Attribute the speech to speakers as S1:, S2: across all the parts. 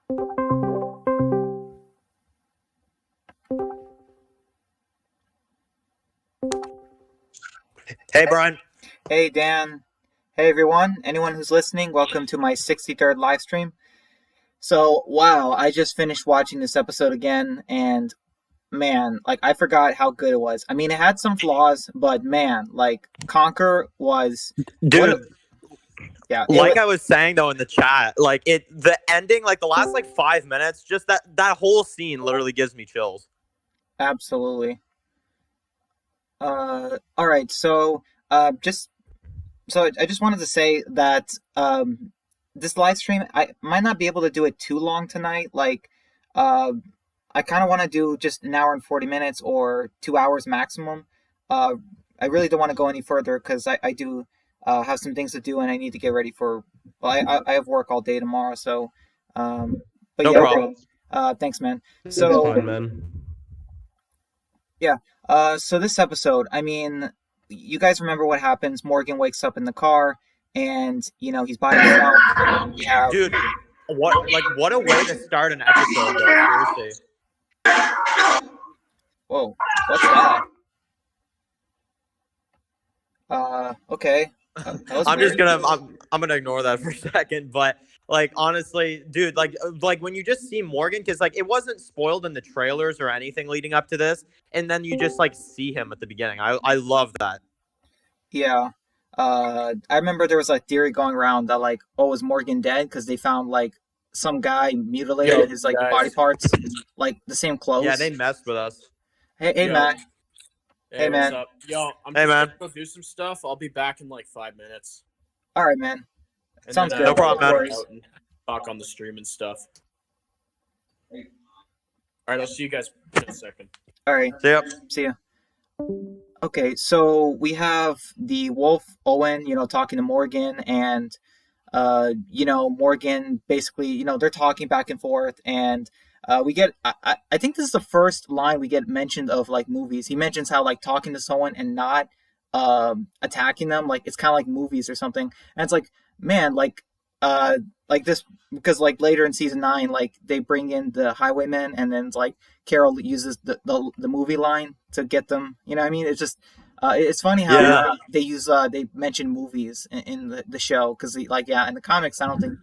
S1: Hey, Brian.
S2: Hey, Dan. Hey, everyone. Anyone who's listening, welcome to my 63rd live stream. So, wow, I just finished watching this episode again, and man, like, I forgot how good it was. I mean, it had some flaws, but man, like, Conquer was. What a,
S1: Dude,
S2: yeah,
S1: like I was saying though in the chat, the ending, like the last like 5 minutes, just that whole scene literally gives me chills.
S2: absolutely. All right, so, just so I just wanted to say that this live stream, I might not be able to do it too long tonight. Like, uh, I kind of want to do just an hour and 40 minutes or 2 hours maximum. Uh, I really don't want to go any further because I do have some things to do and I need to get ready for. Well, I have work all day tomorrow, so. But
S1: No
S2: yeah,
S1: problem.
S2: thanks, man.
S3: It's
S2: So
S3: fine, man.
S2: yeah, so this episode, I mean, you guys remember what happens? Morgan wakes up in the car, and he's by himself. And we have
S1: Dude, what a way to start an episode though, seriously.
S2: whoa, what's that? Okay. That was
S1: I'm just
S2: weird.
S1: I'm gonna ignore that for a second, but like honestly, dude, like when you just see Morgan, because like it wasn't spoiled in the trailers or anything leading up to this, and then you just like see him at the beginning. I love that.
S2: Yeah. I remember there was a theory going around that like, oh, was Morgan dead because they found like some guy mutilated
S3: Yo,
S2: his like
S3: guys.
S2: body parts, like the same clothes.
S1: Yeah, they messed with us.
S2: Hey,
S3: Yo.
S2: Matt.
S3: Hey,
S2: Hey,
S3: what's
S2: man.
S3: up? Yo, I'm
S1: Hey,
S3: just
S1: man.
S3: gonna go do some stuff. I'll be back in like 5 minutes.
S2: All right, man.
S3: And
S2: Sounds
S3: then,
S2: good.
S1: No problem,
S2: No
S1: man.
S2: worries.
S3: out and talk on the stream and stuff. All right, I'll see you guys in a second.
S2: All right.
S1: Yep.
S2: See ya. Okay, so we have the wolf Owen, talking to Morgan, and Morgan basically, they're talking back and forth, and we get. I think this is the first line we get mentioned of like movies. He mentions how like talking to someone and not attacking them, like it's kind of like movies or something, and it's like, man, like this because like later in season 9, like they bring in the highwaymen, and then it's like Carol uses the movie line to get them. You know what I mean? It's just it's funny how
S1: Yeah.
S2: they use they mention movies in the show because like yeah, in the comics I don't think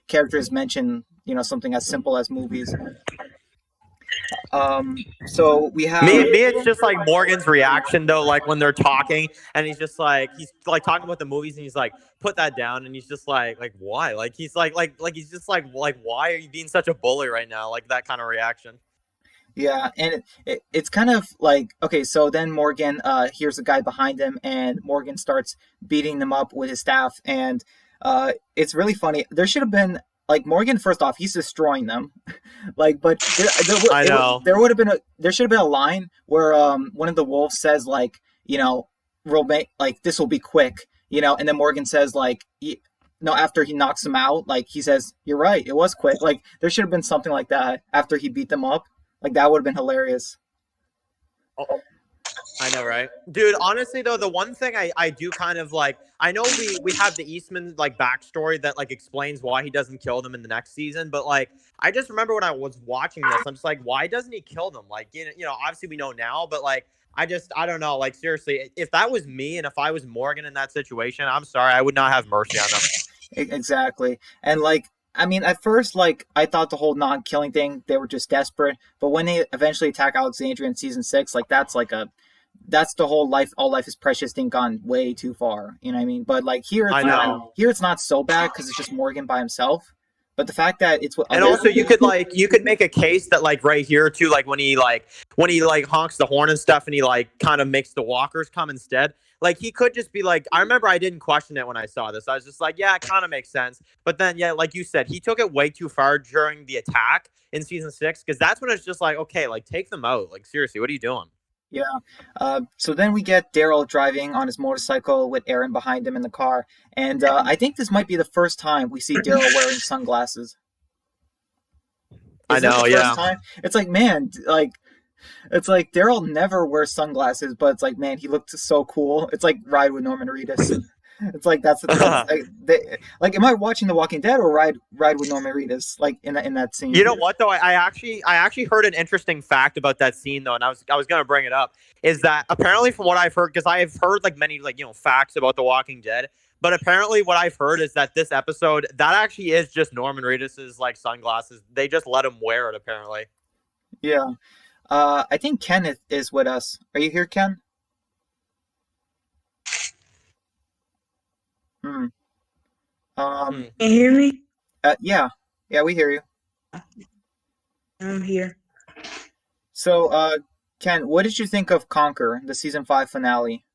S2: characters mention something as simple as movies. So we have
S1: Me, it's just like Morgan's reaction though, like when they're talking, and he's like talking about the movies, and he's like, put that down, and he's just like why? Like he's like he's just like why are you being such a bully right now? Like that kind of reaction.
S2: Yeah, and it's kind of like, okay, so then Morgan hears a guy behind him, and Morgan starts beating them up with his staff, and it's really funny. There should have been like Morgan. First off, he's destroying them, like, but
S1: I know.
S2: there should have been a line where one of the wolves says like, we'll make like this will be quick, and then Morgan says like. No, after he knocks him out, like he says, "You're right, it was quick." Like there should have been something like that after he beat them up. Like that would have been hilarious.
S1: I know, right? Dude, honestly though, the one thing I do kind of like, I know we have the Eastman like backstory that like explains why he doesn't kill them in the next season, but like I just remember when I was watching this, I'm just like, why doesn't he kill them? Like obviously we know now, but like I don't know, like seriously, if that was me and if I was Morgan in that situation, I'm sorry, I would not have mercy on them.
S2: Exactly. And like, I mean, at first, like, I thought the whole non-killing thing, they were just desperate. But when they eventually attack Alexandria in season 6, like, that's the whole all life is precious thing gone way too far. You know what I mean? But like here, it's not so bad because it's just Morgan by himself. But the fact that it's
S1: and also you could make a case that like right here too, like when he honks the horn and stuff, and he like kind of makes the walkers come instead. Like he could just be like, I remember I didn't question it when I saw this. I was just like, yeah, it kind of makes sense. But then yeah, like you said, he took it way too far during the attack in season 6 because that's when it's just like, okay, like take them out. Like seriously, what are you doing?
S2: Yeah. So then we get Daryl driving on his motorcycle with Aaron behind him in the car. And I think this might be the first time we see Daryl wearing sunglasses.
S1: I know, yeah.
S2: Time? It's like, man, it's like Daryl never wears sunglasses, but it's like, man, he looked so cool. It's like Ride with Norman Reedus. It's like that's like am I watching The Walking Dead or Ride with Norman Reedus like in that scene?
S1: You know what though? I actually heard an interesting fact about that scene though, and I was gonna bring it up. Is that apparently from what I've heard, because I've heard like many like facts about The Walking Dead, but apparently what I've heard is that this episode that actually is just Norman Reedus's like sunglasses. They just let him wear it apparently.
S2: Yeah. I think Ken is with us. Are you here, Ken? Hmm.
S1: Hmm.
S4: Can you hear me?
S2: Yeah, we hear you.
S4: I'm here.
S2: So, Ken, what did you think of Conquer, the season 5 finale?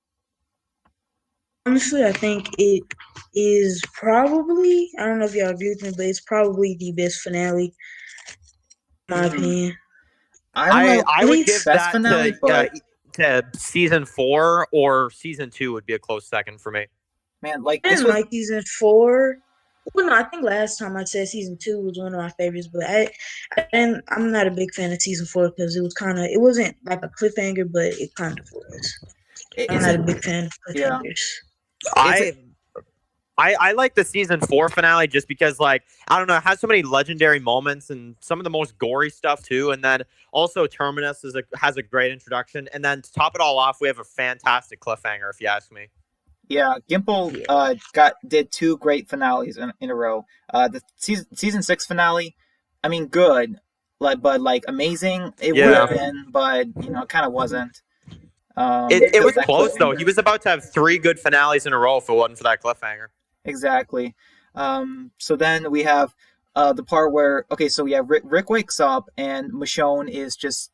S4: Honestly, I think it is probably, I don't know if y'all agree with me, but it's probably the best finale, in my opinion.
S2: I don't know.
S1: I would give
S2: best
S1: that
S2: finale,
S1: to season 4, or season 2 would be a close second for me.
S2: Man, like
S4: I
S2: this
S4: didn't
S2: was
S4: like season 4. Well, no, I think last time I said season 2 was one of my favorites, but I'm not a big fan of season 4 because it wasn't like a cliffhanger, but it kind of was. I'm not a big fan of cliffhangers.
S1: I like the season 4 finale just because, like, I don't know, it has so many legendary moments and some of the most gory stuff too. And then also Terminus has a great introduction. And then to top it all off, we have a fantastic cliffhanger, if you ask me.
S2: Yeah, Gimple did 2 great finales in a row. The season 6 finale, I mean, good, but like amazing. It would have been, but it kind of wasn't.
S1: It was close though. He was about to have 3 good finales in a row if it wasn't for that cliffhanger.
S2: Exactly. So then we have the part where Rick wakes up and Michonne is just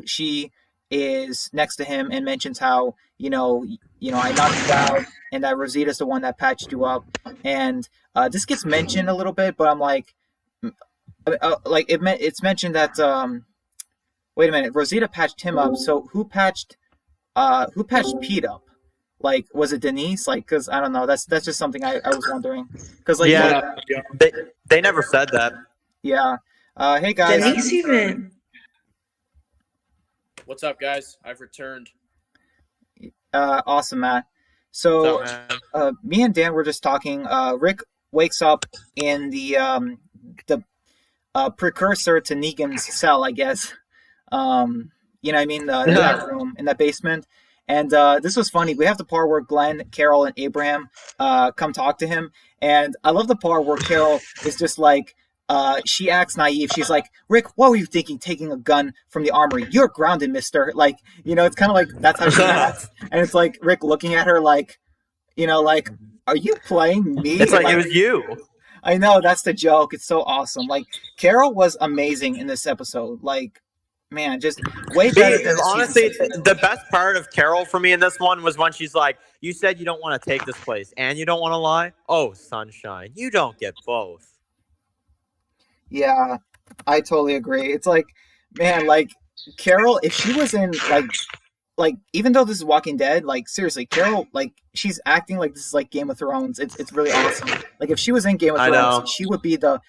S2: she is next to him and mentions how I knocked you out and that Rosita's the one that patched you up, and this gets mentioned a little bit, but I'm like it's mentioned that wait a minute, Rosita patched him up, so who patched Pete up? Like, was it Denise? Like, because I don't know. That's just something I was wondering. Because
S1: they never said that.
S2: Yeah. Hey guys.
S4: Denise even.
S3: What's up, guys? I've returned.
S2: Awesome, Matt. So, me and Dan were just talking. Rick wakes up in the precursor to Negan's cell, I guess. You know what I mean? That room in that basement. And this was funny. We have the part where Glenn, Carol, and Abraham come talk to him. And I love the part where Carol is just like, she acts naive. She's like, Rick, what were you thinking taking a gun from the armory? You're grounded, mister. Like, it's kind of like that's how she acts. And it's like Rick looking at her like, like, are you playing me?
S1: It's like it was you.
S2: I know, that's the joke. It's so awesome. Like, Carol was amazing in this episode. Like, man, just way better than
S1: honestly, the best part of Carol for me in this one was when she's like, you said you don't want to take this place and you don't want to lie? Oh, sunshine, you don't get both.
S2: Yeah, I totally agree. It's like, man, like, Carol, if she was in, like even though this is Walking Dead, like, seriously, Carol, like, she's acting like this is like Game of Thrones. It's really awesome. Like, if she was in Game of Thrones, she would be the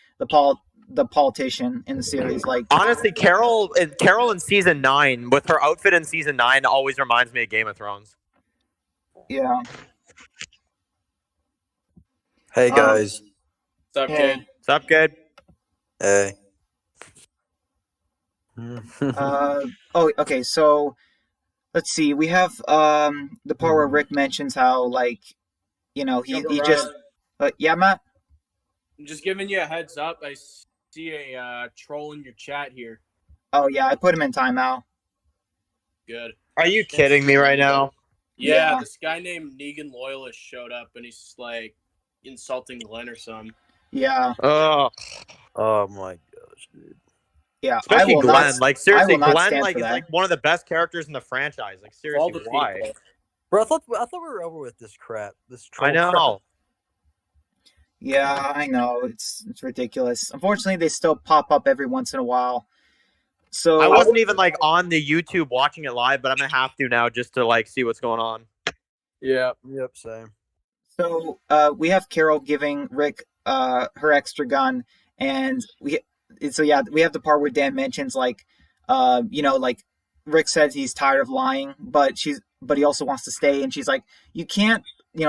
S2: politician in the series. Like,
S1: honestly, Carol in season 9 with her outfit in season 9 always reminds me of Game of Thrones.
S2: Yeah.
S5: Hey guys.
S3: What's up, kid?
S1: What's up, kid?
S5: Hey.
S2: Okay. So let's see. We have the part where Rick mentions how, like, he just yeah, Matt.
S3: I'm just giving you a heads up. I see a troll in your chat here.
S2: Oh yeah, I put him in timeout.
S3: Good.
S1: Are you kidding me right now?
S3: Yeah, this guy named Negan Loyalist showed up and he's like insulting Glenn or something.
S2: Yeah.
S5: Oh my gosh, dude.
S2: Yeah,
S1: especially Glenn. Like, seriously, Glenn like is like one of the best characters in the franchise. Like, seriously, why?
S3: People.
S5: Bro, I thought we were over with this crap. This troll
S1: I know.
S5: crap.
S2: Yeah, I know. It's ridiculous. Unfortunately, they still pop up every once in a while. So
S1: I wasn't even like on the YouTube watching it live, but I'm gonna have to now just to like see what's going on.
S5: Yeah. Yep. Same.
S2: So we have Carol giving Rick her extra gun, and we have the part where Dan mentions like like Rick says he's tired of lying, but he also wants to stay, and she's like, you can't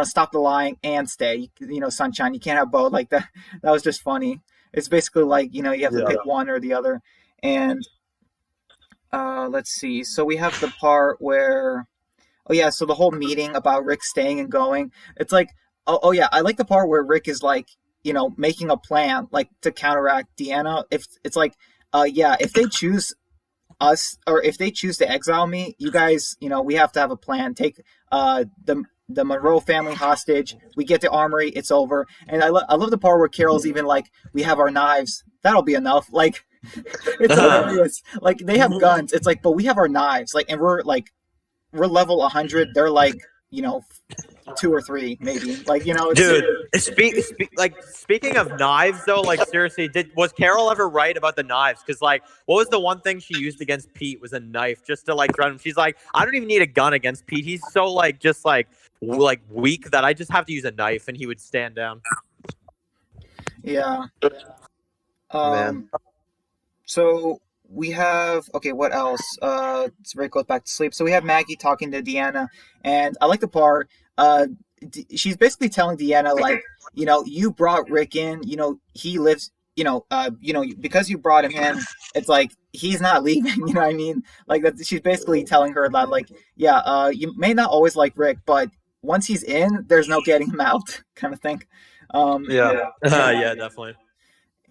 S2: stop the lying and stay. Sunshine, you can't have both. Like that. That was just funny. It's basically like, you have to pick one or the other. And let's see. So we have the part where, oh yeah, so the whole meeting about Rick staying and going. It's like, oh yeah, I like the part where Rick is like, making a plan like to counteract Deanna. If it's like, yeah, if they choose us, or if they choose to exile me, you guys, we have to have a plan. Take the Monroe family hostage. We get the armory. It's over. And I love the part where Carol's even like, we have our knives. That'll be enough. Like, it's hilarious. Like, they have guns. It's like, but we have our knives. Like, and we're level 100. They're like, 2 or 3 maybe. Like,
S1: dude. Speaking of knives, though, like seriously, was Carol ever right about the knives? Because like, what was the one thing she used against Pete was a knife, just to like threaten him. She's like, I don't even need a gun against Pete. He's so like just like weak that I just have to use a knife and he would stand down.
S2: Yeah.
S1: Man.
S2: So we have, okay, what else? So Rick goes back to sleep. So we have Maggie talking to Deanna, and I like the part. She's basically telling Deanna, like, you brought Rick in. He lives. Because you brought him in, it's like he's not leaving. You know what I mean? Like that. She's basically telling her that, like, yeah, you may not always like Rick, but once he's in, there's no getting him out, kind of thing.
S1: Yeah, definitely.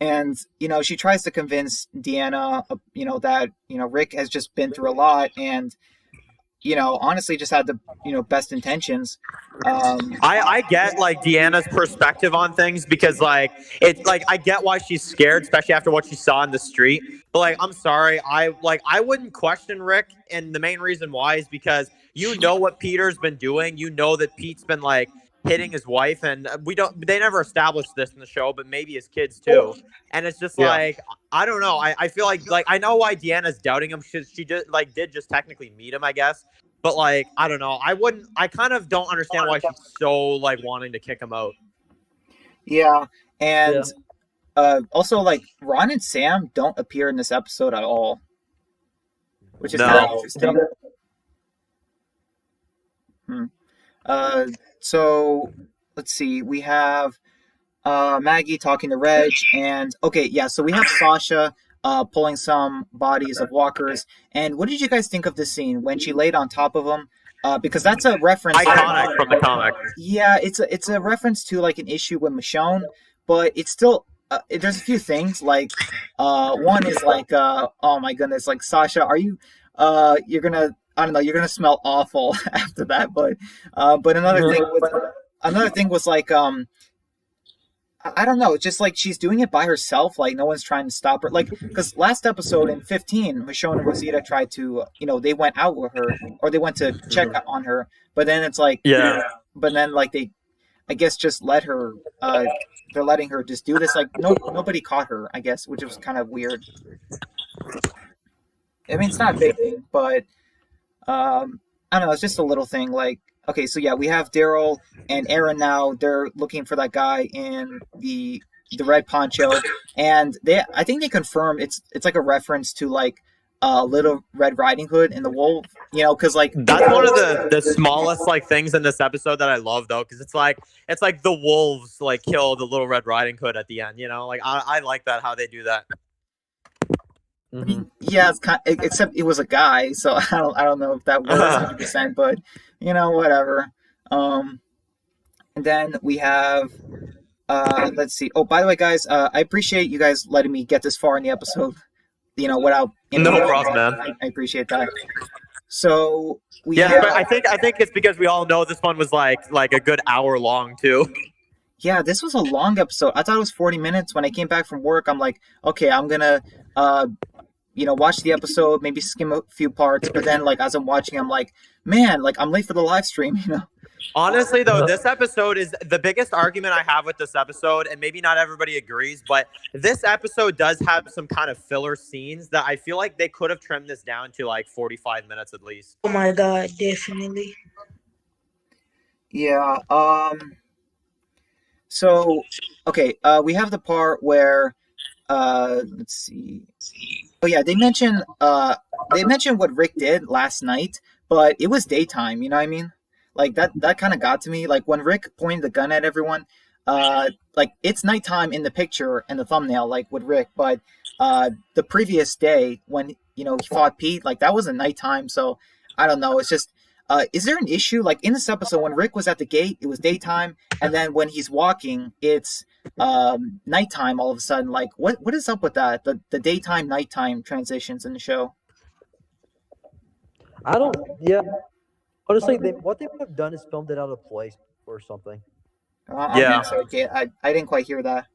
S2: And, she tries to convince Deanna, that, Rick has just been through a lot and, honestly just had the, best intentions.
S1: I get like Deanna's perspective on things, because like it's like I get why she's scared, especially after what she saw in the street. But like, I'm sorry, I wouldn't question Rick, and the main reason why is because what Peter's been doing. That Pete's been like hitting his wife, and they never established this in the show, but maybe his kids too. And it's just like, I don't know. I feel like I know why Deanna's doubting him. She just did just technically meet him, I guess. But like, I don't know. I kind of don't understand why she's so like wanting to kick him out.
S2: Yeah. And also like Ron and Sam don't appear in this episode at all, which is kind of interesting. So let's see. We have Maggie talking to Reg, and okay, yeah. So we have Sasha pulling some bodies of walkers. And what did you guys think of this scene when she laid on top of them? Because that's a reference.
S1: Iconic from the comic.
S2: Yeah, it's a reference to like an issue with Michonne, but it's still there's a few things like one is like oh my goodness, like Sasha, are you you're gonna, I don't know, you're gonna smell awful after that, but another thing was like I don't know, it's just like she's doing it by herself, like no one's trying to stop her, like because last episode in 15, Michonne and Rosita tried to, they went out with her, or they went to check on her, but then it's like, but then like they, I guess, just let her, they're letting her just do this, like nobody caught her, I guess, which was kind of weird. I mean, it's not a big thing, but I don't know, it's just a little thing. Like, okay, so yeah, we have Daryl and Aaron now. They're looking for that guy in the red poncho, and I think they confirmed it's like a reference to like Little Red Riding Hood and the wolf, because like
S1: that's one of the smallest like things in this episode that I love, though, because it's like the wolves like kill the Little Red Riding Hood at the end, like I like that, how they do that.
S2: Mm-hmm. Yeah, it's except it was a guy, so I don't know if that was 100%, but whatever. And then we have let's see. Oh, by the way, guys, I appreciate you guys letting me get this far in the episode. Without
S1: no problem, man.
S2: I appreciate that. So
S1: but I think it's because we all know this one was like a good hour long too.
S2: Yeah, this was a long episode. I thought it was 40 minutes. When I came back from work, I'm like, okay, I'm gonna watch the episode, maybe skim a few parts, but then like as I'm watching, I'm like, man, like I'm late for the live stream,
S1: Honestly, though, this episode is the biggest argument I have with this episode, and maybe not everybody agrees, but this episode does have some kind of filler scenes that I feel like they could have trimmed this down to like 45 minutes at least.
S4: Oh my god, definitely.
S2: Yeah. So, okay, we have the part where, let's see. Oh yeah, they mentioned what Rick did last night, but it was daytime. You know what I mean? Like that kind of got to me. Like when Rick pointed the gun at everyone, like it's nighttime in the picture and the thumbnail, like with Rick, but the previous day when he fought Pete, like that wasn't nighttime. So I don't know. It's just is there an issue like in this episode when Rick was at the gate, it was daytime, and then when he's walking, it's nighttime all of a sudden. Like what is up with that? The daytime nighttime transitions in the show.
S5: I don't. Yeah. Honestly, what they would have done is filmed it out of place or something.
S1: Yeah.
S2: I'm sorry, Jay. I didn't quite hear that.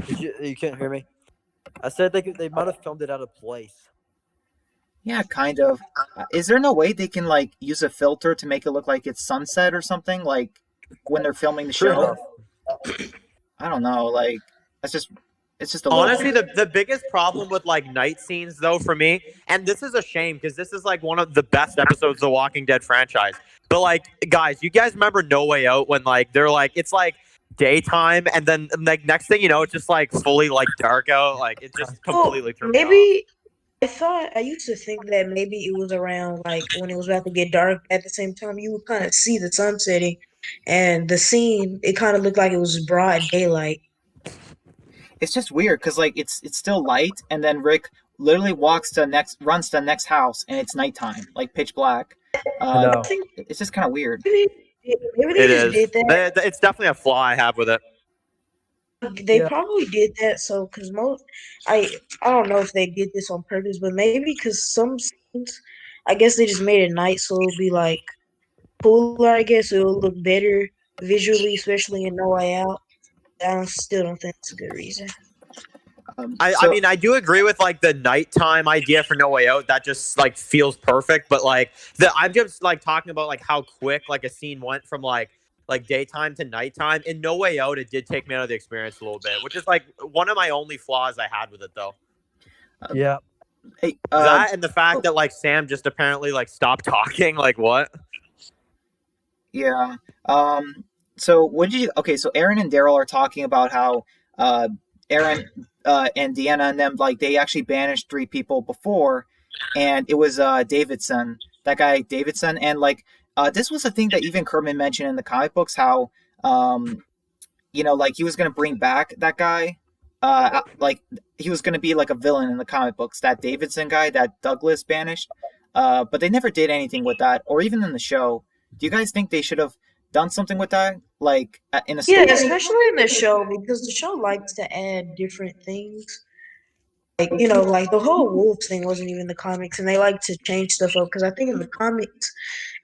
S5: You can't hear me. I said they might have filmed it out of place.
S2: Yeah, kind of. Is there no way they can like use a filter to make it look like it's sunset or something? Like when they're filming the show. I don't know. Like it's just a
S1: honestly the biggest problem with like night scenes though for me, and this is a shame because this is like one of the best episodes of the Walking Dead franchise. But like guys, you guys remember No Way Out when like they're like it's like daytime and then like next thing you know it's just like fully like dark out. Like it just completely threw me off.
S4: Maybe I used to think that maybe it was around like when it was about to get dark at the same time you would kind of see the sun setting and the scene it kind of looked like it was broad daylight.
S2: It's just weird because like it's still light and then Rick literally runs to the next house and it's nighttime, like pitch black.
S4: I think
S2: It's just kind of weird.
S4: maybe they just did that.
S1: It's definitely a flaw I have with it.
S4: They probably did that so because I don't know if they did this on purpose, but maybe because some scenes, I guess they just made it night so it'll be like cooler. I guess it'll look better visually, especially in No Way Out. Still don't think it's a good reason.
S1: I mean, I do agree with like the nighttime idea for No Way Out. That just like feels perfect. But like I'm just like talking about like how quick like a scene went from like daytime to nighttime. In No Way Out, it did take me out of the experience a little bit, which is like one of my only flaws I had with it though.
S5: Yeah.
S2: Hey,
S1: that and the fact that like Sam just apparently like stopped talking. Like what?
S2: Yeah. So what did you? Okay, so Aaron and Daryl are talking about how Aaron and Deanna and them like they actually banished 3 people before, and it was Davidson, that guy Davidson, and like this was a thing that even Kerman mentioned in the comic books how like he was gonna bring back that guy, like he was gonna be like a villain in the comic books, that Davidson guy that Douglas banished, but they never did anything with that, or even in the show. Do you guys think they should have done something with that, like in a story?
S4: Yeah, especially in the show because the show likes to add different things. Like like the whole wolves thing wasn't even the comics, and they like to change stuff up because I think in the comics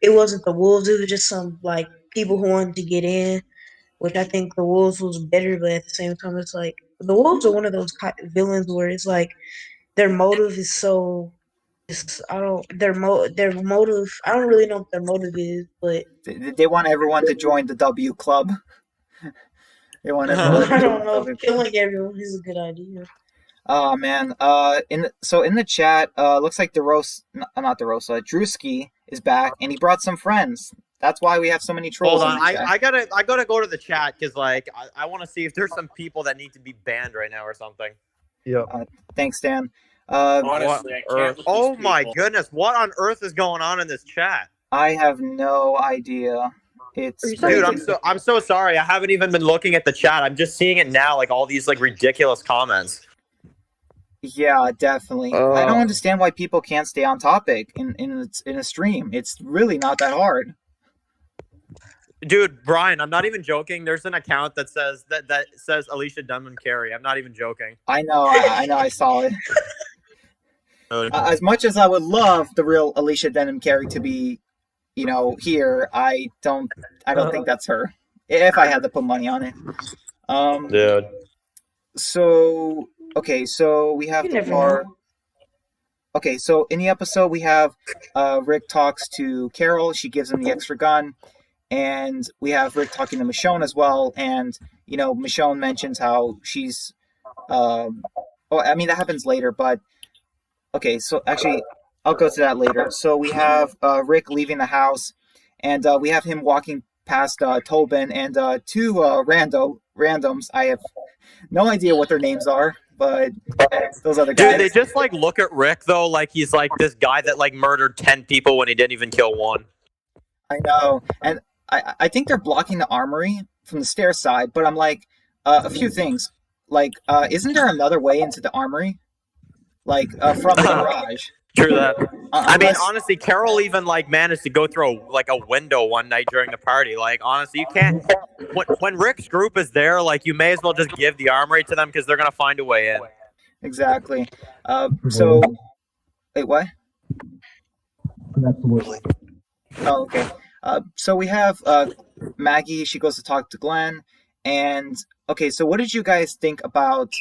S4: it wasn't the wolves; it was just some like people who wanted to get in. Which I think the wolves was better, but at the same time, it's like the wolves are one of those villains where it's like their motive is so. Their motive. I don't really know what their motive is, but
S2: they want everyone to join the W Club. They want everyone.
S4: I don't know if killing everyone is a good idea.
S2: Oh man. In the chat, looks like Drewski is back, and he brought some friends. That's why we have so many trolls.
S1: Hold on, I gotta go to the chat because like I want to see if there's some people that need to be banned right now or something.
S5: Yeah.
S2: Thanks, Dan.
S3: Honestly, I can't.
S1: Oh my goodness, what on earth is going on in this chat?
S2: I have no idea.
S1: Dude, I'm so sorry. I haven't even been looking at the chat. I'm just seeing it now, like all these like ridiculous comments.
S2: Yeah, definitely. I don't understand why people can't stay on topic in a stream. It's really not that hard.
S1: Dude, Brian, I'm not even joking. There's an account that says that says Alicia Dunham Carey. I'm not even joking.
S2: I know. I saw it. As much as I would love the real Alicia Denham Carey to be, here, I don't think that's her. If I had to put money on it.
S1: Dude.
S2: So we have Okay, so in the episode we have Rick talks to Carol. She gives him the extra gun, and we have Rick talking to Michonne as well. And Michonne mentions how she's. That happens later, but. Okay, so actually, I'll go to that later. So we have Rick leaving the house, and we have him walking past Tobin and 2 randoms. I have no idea what their names are, but those other guys.
S1: Dude, they just like look at Rick though, like he's like this guy that like murdered 10 people when he didn't even kill one.
S2: I know, and I think they're blocking the armory from the stair side. But I'm like, a few things. Like, isn't there another way into the armory? Like, from the garage?
S1: True that. I mean,
S2: Unless,
S1: honestly, Carol even like managed to go through a window one night during the party. Like, honestly, you can't. When Rick's group is there, like, you may as well just give the armory to them because they're gonna find a way in.
S2: exactly. So wait, what?
S5: Absolutely.
S2: Oh, okay. So we have Maggie. She goes to talk to Glenn, and okay. So what did you guys think about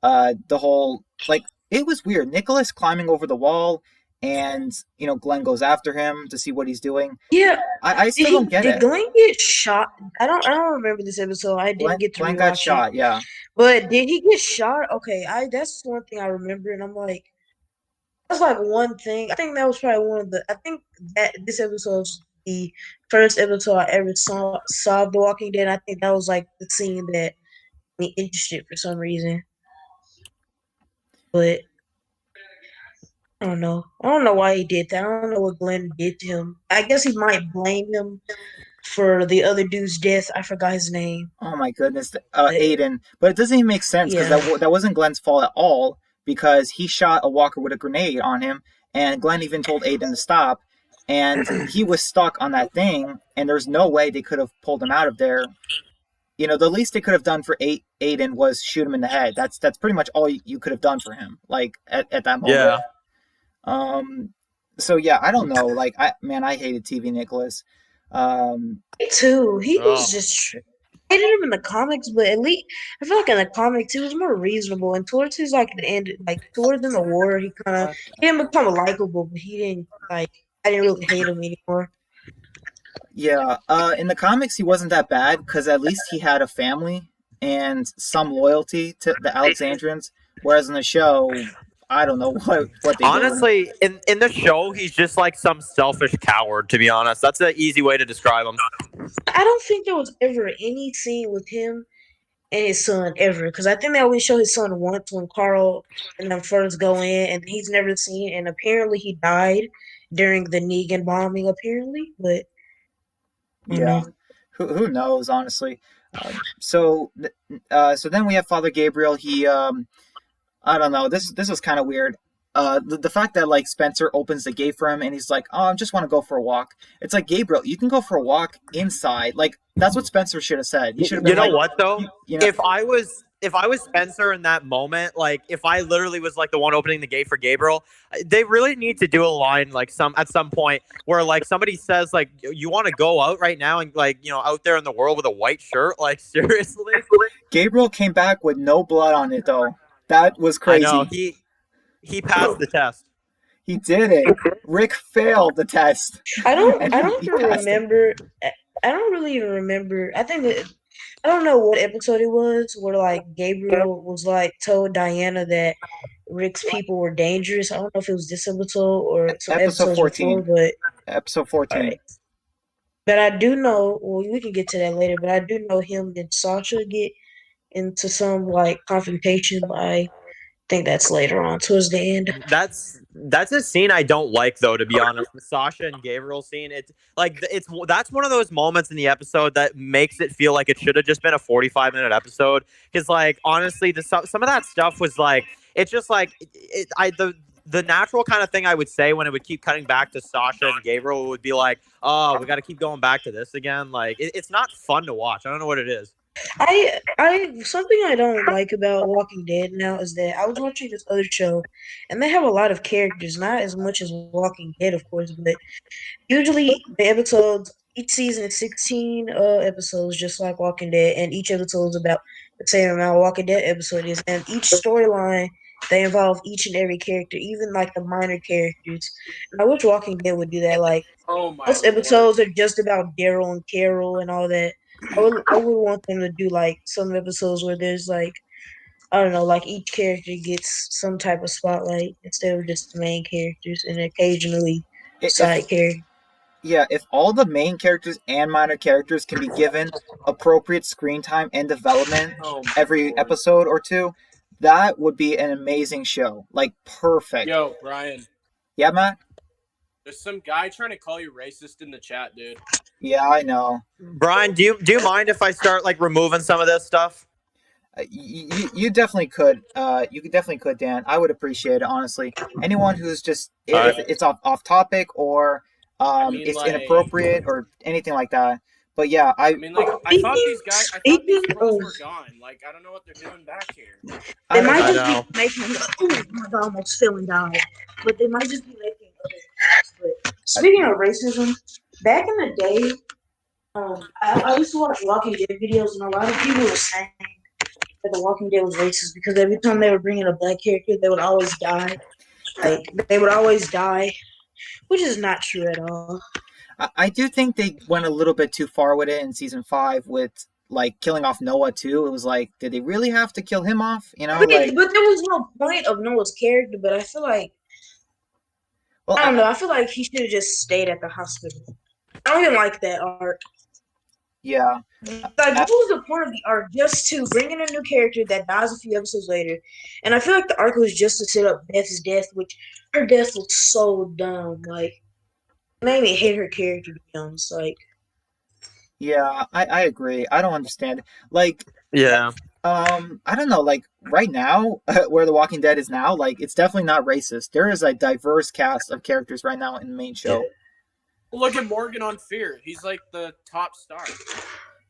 S2: the whole like? It was weird. Nicholas climbing over the wall, and Glenn goes after him to see what he's doing.
S4: Yeah.
S2: I
S4: Did
S2: still don't get
S4: did
S2: it.
S4: Glenn get shot? I don't remember this episode. I didn't get to
S2: Glenn got
S4: rewatch it.
S2: shot. Yeah.
S4: But did he get shot? Okay, I that's one thing I remember, and I'm like, that's like one thing. I think that was probably one of the. I think that this episode was the first episode I ever saw of The Walking Dead. I think that was like the scene that me interested for some reason. But I don't know. I don't know why he did that. I don't know what Glenn did to him. I guess he might blame him for the other dude's death. I forgot his name.
S2: Oh my goodness,
S4: But
S2: Aiden. But it doesn't even make sense because
S4: yeah.
S2: that wasn't Glenn's fault at all because he shot a walker with a grenade on him, and Glenn even told Aiden to stop, and he was stuck on that thing, and there's no way they could have pulled him out of there. The least they could have done for Aiden was shoot him in the head. That's pretty much all you could have done for him, like at that moment.
S1: Yeah.
S2: So yeah, I don't know. Like, I hated TV Nicholas.
S4: Me too. He
S1: Oh.
S4: was just. I hated him in the comics, but at least I feel like in the comics he was more reasonable. And towards his like the end, like towards in the war, he didn't become likable, but he didn't like. I didn't really hate him anymore.
S2: Yeah, in the comics he wasn't that bad because at least he had a family and some loyalty to the Alexandrians. Whereas in the show, I don't know what they did.
S1: Honestly, in the show, he's just like some selfish coward. To be honest, that's an easy way to describe him.
S4: I don't think there was ever any scene with him and his son ever, because I think they only show his son once when Carl and them first go in, and he's never seen. And apparently, he died during the Negan bombing. Apparently, but I don't
S2: Yeah,
S4: know.
S2: who knows, honestly. So then we have Father Gabriel. He I don't know. This was kind of weird. The fact that like Spencer opens the gate for him and he's like, "Oh, I just want to go for a walk." It's like, Gabriel, you can go for a walk inside. Like, that's what Spencer should have said. He should have been
S1: You know
S2: like,
S1: what though?
S2: you know,
S1: If I was Spencer in that moment, like if I literally was like the one opening the gate for Gabriel, they really need to do a line like at some point where like somebody says like you want to go out right now and like out there in the world with a white shirt, like seriously.
S2: Gabriel came back with no blood on it though. That was
S1: I
S2: crazy.
S1: know he passed the test.
S2: He did it. Rick failed the test.
S4: I don't.
S2: And
S4: I don't
S2: he
S4: even
S2: passed it.
S4: remember. I don't really even remember. I think that I don't know what episode it was where like Gabriel was like told Diana that Rick's people were dangerous. I don't know if it was this episode or some
S2: Episode
S4: episodes before,
S2: 14.
S4: but
S2: Episode
S4: all
S2: 14.
S4: right. But I do know. Well, we can get to that later. But I do know him and Sasha get into some like confrontation. I think that's later on towards the end.
S1: That's a scene I don't like though, to be honest. The Sasha and Gabriel scene. It's like that's one of those moments in the episode that makes it feel like it should have just been a 45-minute episode. Because like honestly, some of that stuff was like it's just like the natural kind of thing I would say when it would keep cutting back to Sasha and Gabriel would be like, oh, we got to keep going back to this again. Like it's not fun to watch. I don't know what it is.
S4: I something I don't like about Walking Dead now is that I was watching this other show, and they have a lot of characters, not as much as Walking Dead, of course, but usually the episodes each season is 16 episodes, just like Walking Dead, and each episode is about the same amount Walking Dead episode is, and each storyline they involve each and every character, even like the minor characters. And I wish Walking Dead would do that. Like
S3: Oh my
S4: most
S3: lord.
S4: episodes are just about Daryl and Carol and all that. I would want them to do like some episodes where there's like I don't know, like each character gets some type of spotlight instead of just the main characters and occasionally side characters.
S2: Yeah, if all the main characters and minor characters can be given appropriate screen time and development
S3: Oh my
S2: every
S3: lord.
S2: episode or two, that would be an amazing show. Like, perfect.
S3: Yo, Brian.
S2: Yeah, Matt?
S3: There's some guy trying to call you racist in the chat, dude.
S2: Yeah, I know.
S1: Brian, do you mind if I start like removing some of this stuff?
S2: You definitely could. You definitely could, Dan. I would appreciate it, honestly. Anyone who's just if it's off topic or it's
S3: like,
S2: inappropriate or anything like that. But yeah,
S3: I thought these girls were gone. Like, I don't know what they're doing back here.
S4: They might just be making. Oh my god, almost feeling down. But they might just be making other things. But speaking of racism, back in the day, I used to watch Walking Dead videos, and a lot of people were saying that The Walking Dead was racist because every time they were bringing a black character, they would always die. Which is not true at all.
S2: I do think they went a little bit too far with it in season 5 with like killing off Noah too. It was like, did they really have to kill him off? You know,
S4: but there was no point of Noah's character. But I feel like, I don't know. I feel like he should have just stayed at the hospital. I don't even like that arc.
S2: Yeah.
S4: Like, what was the point of the arc? Just to bring in a new character that dies a few episodes later. And I feel like the arc was just to set up Beth's death, which her death was so dumb. Like, it made me hate her character, to be honest. Like,
S2: yeah, I agree. I don't understand. Like,
S1: yeah.
S2: I don't know. Like right now, where The Walking Dead is now, like it's definitely not racist. There is a diverse cast of characters right now in the main show.
S3: Look at Morgan on Fear. He's like the top star.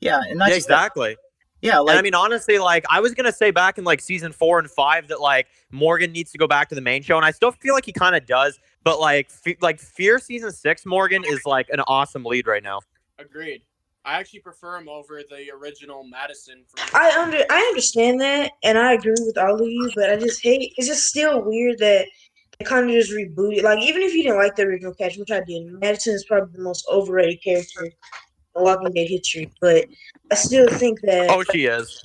S2: Yeah, and that's
S1: exactly.
S2: Yeah, like
S1: and I mean, honestly, like I was gonna say back in like season 4 and 5 that like Morgan needs to go back to the main show, and I still feel like he kind of does. But like Fear season 6, Morgan is like an awesome lead right now.
S3: Agreed. I actually prefer him over the original Madison.
S4: I understand that, and I agree with all of you, but I just hate. It's just still weird that they kind of just rebooted. Like, even if you didn't like the original cast, which I did, Madison is probably the most overrated character in Walking Dead history. But I still think that.
S1: Oh, she is.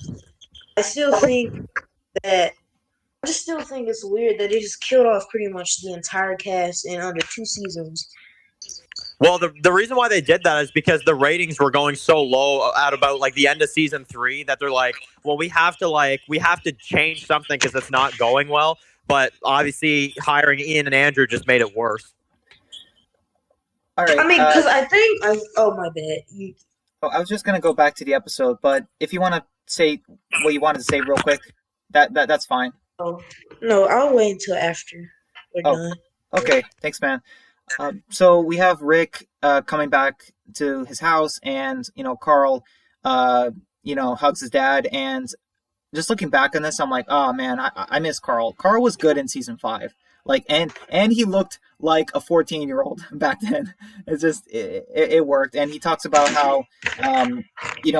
S4: I still think that. I just still think it's weird that they just killed off pretty much the entire cast in under 2 seasons.
S1: Well, the reason why they did that is because the ratings were going so low at about like the end of season 3 that they're like, well, we have to change something because it's not going well. But obviously, hiring Ian and Andrew just made it worse.
S2: All right.
S4: I mean, because I think oh my bad.
S2: I was just gonna go back to the episode, but if you want to say what you wanted to say real quick, that's fine.
S4: Oh no, I'll wait until after we're done.
S2: Okay, thanks, man. So we have Rick coming back to his house, and Carl, hugs his dad. And just looking back on this, I'm like, oh man, I miss Carl. Carl was good in season 5, like, and he looked like a 14-year-old back then. It's just it worked. And he talks about how,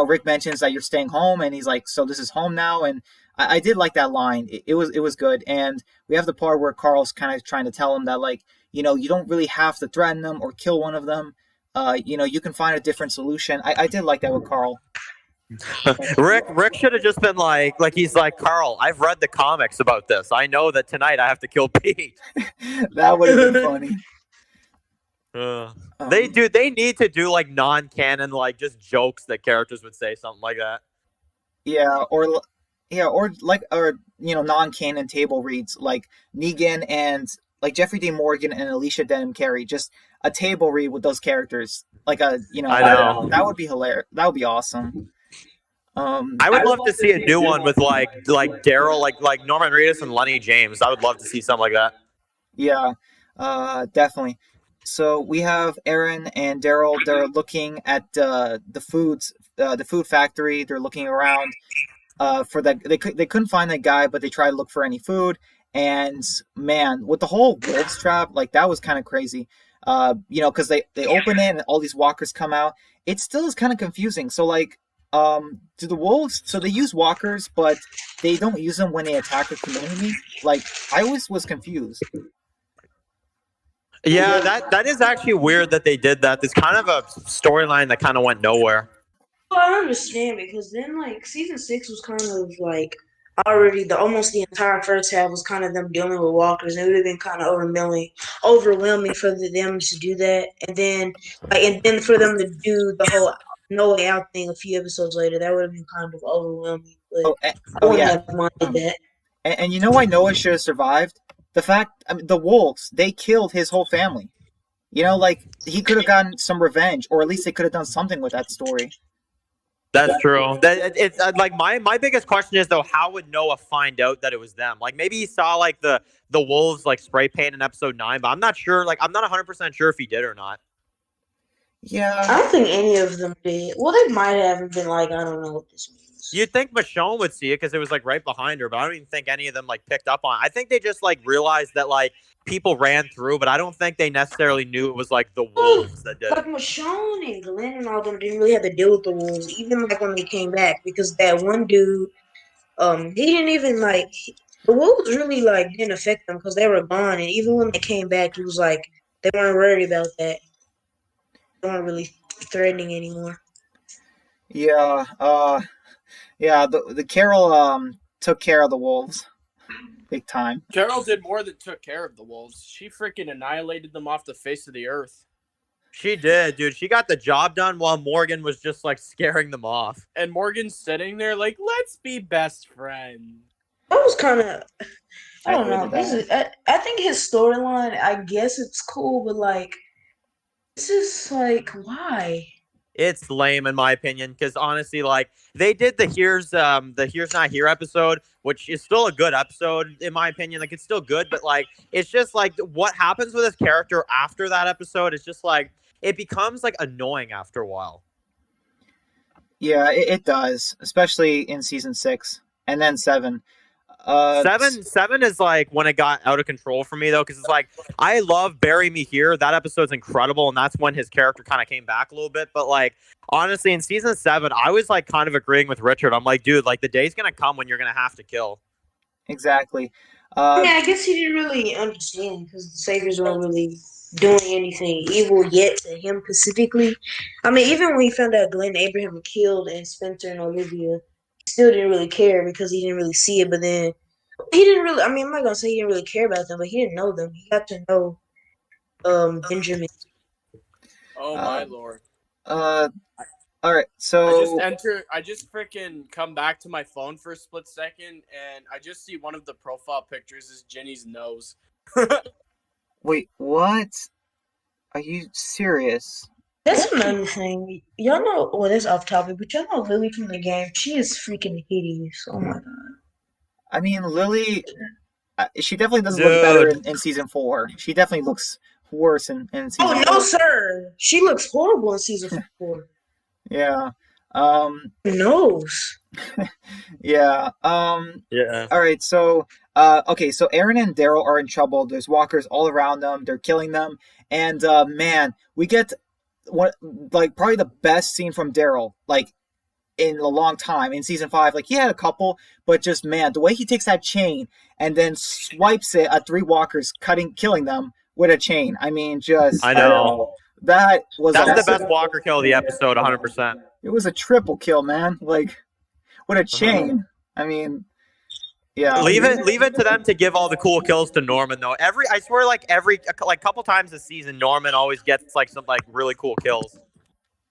S2: Rick mentions that you're staying home, and he's like, so this is home now, and I did like that line. It was good. And we have the part where Carl's kind of trying to tell him that, like, you don't really have to threaten them or kill one of them. You can find a different solution. I did like that with Carl.
S1: Rick should have just been like he's like, Carl, I've read the comics about this. I know that tonight I have to kill Pete.
S2: That would have been funny.
S1: They need to do like non-canon, like just jokes that characters would say, something like that.
S2: Yeah, or non-canon table reads like Negan and like Jeffrey Dean Morgan and Alicia Denham Carey, just a table read with those characters. Like I know that would be hilarious. That would be awesome.
S1: I would love to see a new one with like Daryl, like Norman Reedus and Lenny James. I would love to see something like that.
S2: Yeah, definitely. So we have Aaron and Daryl. They're looking at the food factory. They're looking around for that. They couldn't find that guy, but they tried to look for any food. And man, with the whole wolves trap, like that was kind of crazy. Because they open it and all these walkers come out. It still is kind of confusing. So like, do the wolves? So they use walkers, but they don't use them when they attack a community. Like I always was confused.
S1: Yeah, that is actually weird that they did that. It's kind of a storyline that kind of went nowhere.
S4: Well, I understand because then like season 6 was kind of like already almost the entire first half was kind of them dealing with walkers, and it would have been kind of overwhelming for them to do that, and then for them to do the whole No Way Out thing a few episodes later, that would have been kind of overwhelming. But I wouldn't have minded that.
S2: And you know why Noah should have survived? The fact, the wolves, they killed his whole family. You know, like he could have gotten some revenge, or at least they could have done something with that story.
S1: That's true. It's like my biggest question is though, how would Noah find out that it was them? Like maybe he saw like the wolves like spray paint in episode 9, but I'm not sure. Like I'm not 100% sure if he did or not.
S2: Yeah,
S4: I don't think any of them did. Well, they might have been like, I don't know what this means.
S1: You'd think Michonne would see it because it was like right behind her, but I don't even think any of them like picked up on it. I think they just like realized that like people ran through, but I don't think they necessarily knew it was like the wolves that did
S4: Like
S1: it.
S4: Michonne and Glenn and all them didn't really have to deal with the wolves, even like when they came back, because that one dude, he didn't even like the wolves really like didn't affect them because they were gone, and even when they came back, he was like they weren't worried about that. They weren't really threatening anymore.
S2: yeah, yeah. The Carol took care of the wolves, big time.
S3: Carol did more than took care of the wolves. She freaking annihilated them off the face of the earth.
S1: She did, dude. She got the job done while Morgan was just like scaring them off.
S3: And Morgan's sitting there like, let's be best friends.
S4: That was kind of, I don't know.
S2: hated that.
S4: I think his storyline, I guess it's cool, but like, this is like, why?
S1: It's lame in my opinion because honestly, like they did the Here's Not Here episode, which is still a good episode in my opinion. Like it's still good, but like it's just like what happens with his character after that episode is just like it becomes like annoying after a while.
S2: Yeah, it does, especially in season 6 and then 7.
S1: Seven is like when it got out of control for me though, because it's like I love Bury Me Here. That episode's incredible, and that's when his character kind of came back a little bit. But like honestly, in season 7, I was like kind of agreeing with Richard. I'm like, dude, like the day's gonna come when you're gonna have to kill.
S2: Exactly.
S4: Yeah, I guess he didn't really understand because the Saviors weren't really doing anything evil yet to him specifically. I mean, even when he found out Glenn and Abraham were killed and Spencer and Olivia, he still didn't really care because he didn't really see it. But then he didn't really. I mean, I'm not gonna say he didn't really care about them, but he didn't know them. He got to know Benjamin.
S3: Oh my lord.
S2: All right, so
S3: I just freaking come back to my phone for a split second, and I just see one of the profile pictures is Jenny's nose.
S2: wait, what? Are you serious?
S4: That's another thing. Y'all know. Well, that's off topic, but y'all know Lily from the game. She is freaking hideous. Oh my god.
S2: I mean, Lily, she definitely doesn't look better in season 4. She definitely looks worse in season 4.
S4: Oh no, sir. She looks horrible in season 4.
S2: Yeah.
S4: Nose.
S2: Yeah.
S1: Yeah.
S2: All right. So, okay. So Aaron and Daryl are in trouble. There's walkers all around them. They're killing them. And man, we get probably the best scene from Daryl, like in a long time in season 5. Like he had a couple, but just man, the way he takes that chain and then swipes it at 3 walkers, killing them with a chain. I mean, just
S1: I know.
S2: That's
S1: the best Walker kill of the episode, 100%.
S2: It was a triple kill, man. Like with a chain. I mean, yeah.
S1: Leave it to them to give all the cool kills to Norman though. I swear, like every couple times this season, Norman always gets like some like really cool kills.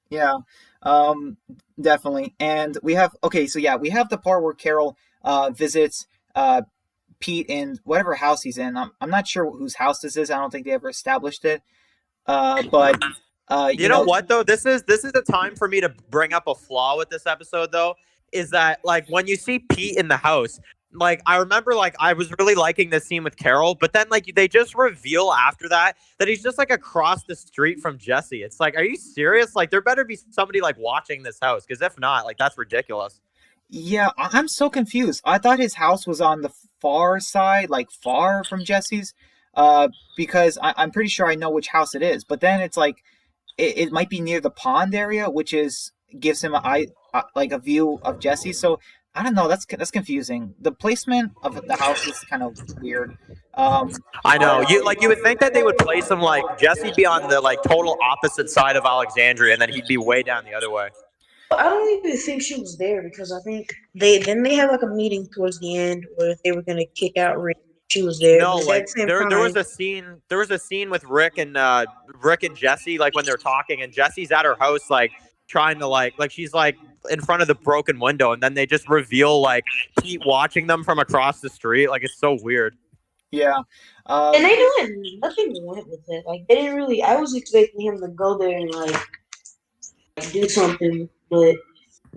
S2: Yeah, definitely. And we have we have the part where Carol visits Pete in whatever house he's in. I'm not sure whose house this is. I don't think they ever established it. But
S1: you know what though? This is the time for me to bring up a flaw with this episode though. Is that like when you see Pete in the house, like I remember like I was really liking this scene with Carol, but then like they just reveal after that he's just like across the street from Jesse. It's like, are you serious? Like there better be somebody like watching this house, because if not, like that's ridiculous.
S2: Yeah, I'm so confused. I thought his house was on the far side, like far from Jesse's, because I'm pretty sure I know which house it is. But then it's like it might be near the pond area, which gives him a view of Jesse. So I don't know. That's confusing. The placement of the house is kind of weird.
S1: I know. You would think that they would place him like Jesse be on the like total opposite side of Alexandria, and then he'd be way down the other way.
S4: I don't even think she was there because I think they had like a meeting towards the end where they were gonna kick out Rick. She was there.
S1: No, like there was a scene. There was a scene with Rick and Jesse, like when they're talking, and Jesse's at her house, like trying to like she's like in front of the broken window, and then they just reveal like Pete watching them from across the street. Like it's so weird.
S2: Yeah.
S4: And they doing nothing went with it. Like they didn't really. I was expecting him to go there and like do something, but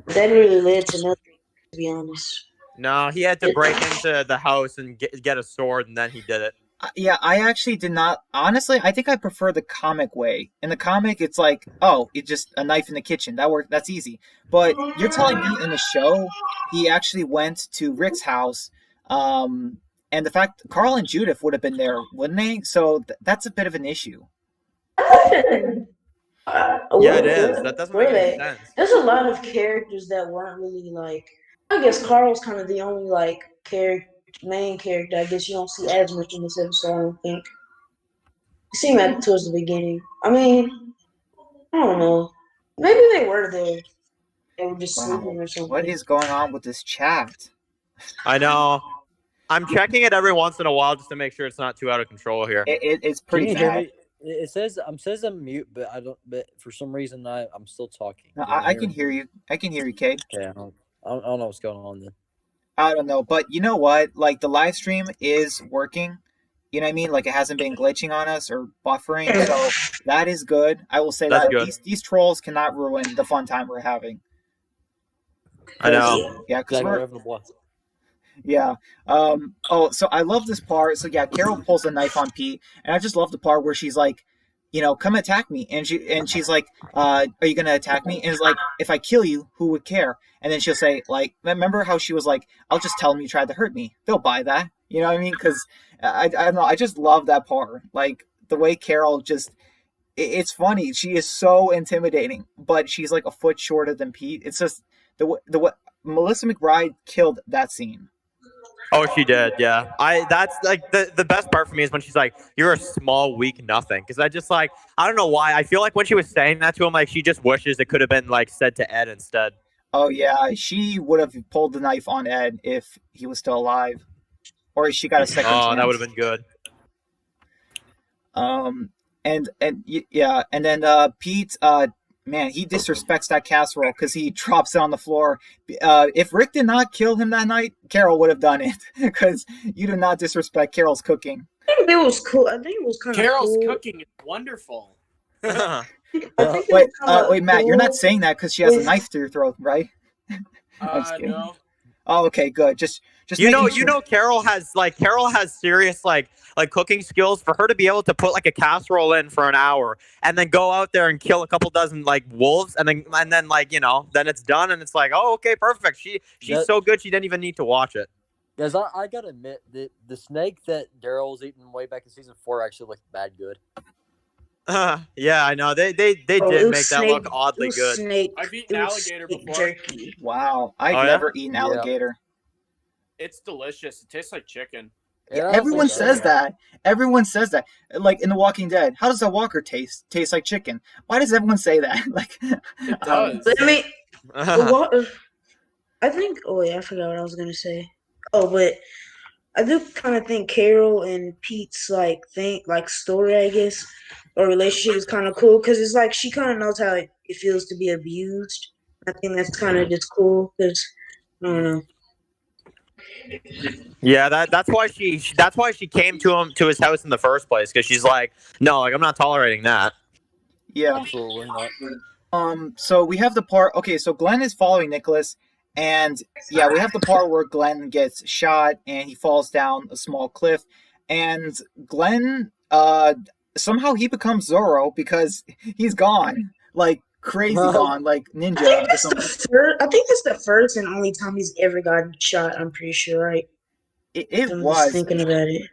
S4: that really led to nothing. To be honest.
S1: No, he had to break into the house and get a sword, and then he did it.
S2: Yeah, I actually did not. Honestly, I think I prefer the comic way. In the comic, it's like, oh, it's just a knife in the kitchen. That worked. That's easy. But you're telling me in the show, he actually went to Rick's house, and the fact Carl and Judith would have been there, wouldn't they? So that's a bit of an issue.
S1: Yeah, it is. That doesn't make any sense.
S4: There's a lot of characters that weren't really like. I guess Carl's kind of the only like main character. I guess you don't see as much in this episode. I don't think. It seemed like towards the beginning. I mean, I don't know. Maybe they were there. They were just sleeping or something.
S2: What is going on with this chat?
S1: I know. I'm checking it every once in a while just to make sure it's not too out of control here.
S2: It's pretty
S5: Can you hear
S2: bad.
S5: me? It says I'm mute, but I don't. But for some reason, I'm still talking.
S2: No, I can hear you. I can hear you, Kate.
S5: Okay, I don't know what's going on then.
S2: I don't know, but you know what? Like the live stream is working. You know what I mean? Like it hasn't been glitching on us or buffering, so that is good. I will say
S1: That's
S2: that
S1: good.
S2: these trolls cannot ruin the fun time we're having.
S1: I know.
S2: Yeah, because
S5: Exactly, we're having a blast.
S2: yeah. Oh, so I love this part. So yeah, Carol pulls a knife on Pete, and I just love the part where she's like, you know, come attack me, and she's like, are you gonna attack me? And it's like, if I kill you, who would care? And then she'll say, like, remember how she was like, I'll just tell them you tried to hurt me. They'll buy that. You know what I mean? Because I don't know. I just love that part. Like the way Carol just. It's funny. She is so intimidating, but she's like a foot shorter than Pete. It's just the way Melissa McBride killed that scene.
S1: Oh, she did. Yeah. That's like the best part for me is when she's like, "You're a small, weak nothing." Because I just like I don't know why I feel like when she was saying that to him, like she just wishes it could have been like said to Ed instead.
S2: Oh yeah, she would have pulled the knife on Ed if he was still alive, or she got a second chance.
S1: Oh, that would have been good.
S2: And yeah, and then Pete, man, he disrespects that casserole because he drops it on the floor. If Rick did not kill him that night, Carol would have done it because you do not disrespect Carol's cooking.
S4: I think it was cool. I think it was kind of
S3: Carol's
S4: cool.
S3: cooking is wonderful.
S2: Wait, Matt, you're not saying that because she has a knife through your throat, right?
S3: No.
S2: Oh, okay, good. Just
S1: you know,
S2: sure.
S1: Carol has serious like cooking skills. For her to be able to put like a casserole in for an hour and then go out there and kill a couple dozen like wolves and then like then it's done and it's like, oh, okay, perfect. She's so good she didn't even need to watch it.
S5: Guys, I gotta admit that the snake that Daryl was eating way back in season 4 actually looked bad good.
S1: Yeah, I know. They did make that look oddly good.
S3: I've eaten alligator before.
S4: Jerky.
S2: Wow, I've never eaten alligator.
S3: It's delicious. It tastes like chicken.
S5: Yeah,
S2: Everyone says that. Everyone says that. Like in The Walking Dead, how does a walker taste like chicken? Why does everyone say that? Like
S3: It does.
S4: But I mean, I think. Oh yeah, I forgot what I was gonna say. Oh, but I do kind of think Carol and Pete's like story, I guess, or relationship is kind of cool because it's like she kind of knows how it feels to be abused. I think that's kind of just cool because I don't know.
S1: Yeah, that's why she came to his house in the first place because she's like, no, like I'm not tolerating that.
S2: Yeah,
S5: absolutely not.
S2: So we have the part. Okay, so Glenn is following Nicholas, and yeah, we have the part where Glenn gets shot and he falls down a small cliff, and Glenn somehow he becomes Zorro because he's gone, like crazy gone, like ninja.
S4: I think it's the first and only time he's ever gotten shot. I'm pretty sure, right?
S2: It was
S4: thinking about it.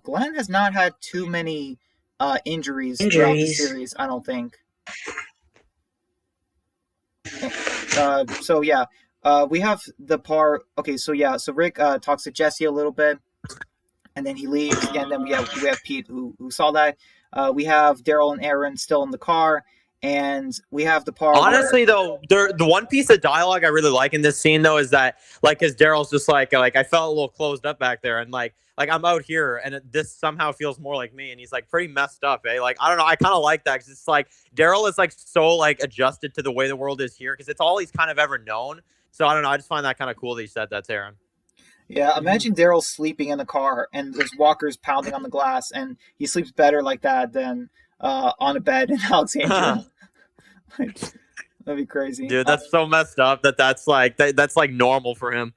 S2: Glenn has not had too many injuries throughout the series, I don't think. So yeah, we have the part. Okay, so yeah, so Rick talks to Jesse a little bit, and then he leaves. And then we have Pete who saw that. We have Daryl and Aaron still in the car, and we have the part.
S1: Honestly, though, the one piece of dialogue I really like in this scene though is that like, because Daryl's just like I felt a little closed up back there, and like I'm out here, and this somehow feels more like me, and he's like pretty messed up, eh? Like I don't know, I kind of like that because it's like Daryl is like so like adjusted to the way the world is here because it's all he's kind of ever known. So I don't know, I just find that kind of cool that he said that to Aaron.
S2: Yeah, imagine Daryl sleeping in the car and there's walkers pounding on the glass, and he sleeps better like that than on a bed in Alexandria. Like, that'd be crazy.
S1: Dude, that's so messed up that's like normal for him.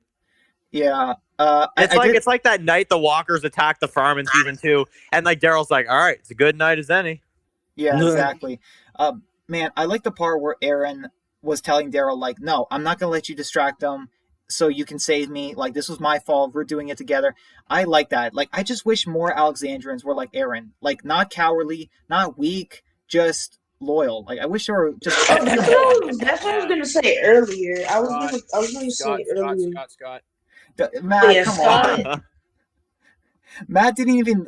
S2: Yeah,
S1: It's
S2: I
S1: like
S2: did.
S1: it's like that night the walkers attacked the farm in season 2, and like Daryl's like, all right, it's a good night as any.
S2: Yeah, exactly. Man, I like the part where Aaron was telling Daryl, like, no, I'm not gonna let you distract them so you can save me. Like, this was my fault. We're doing it together. I like that. Like, I just wish more Alexandrians were like Aaron. Like, not cowardly, not weak, just loyal. Like, I wish they were just
S4: Oh, that's what I was gonna say earlier. I was gonna
S3: Scott,
S4: say
S3: Scott,
S4: earlier.
S3: Scott, Scott.
S4: Oh
S2: Matt,
S4: yeah,
S2: come
S4: Scott.
S2: on. Matt didn't even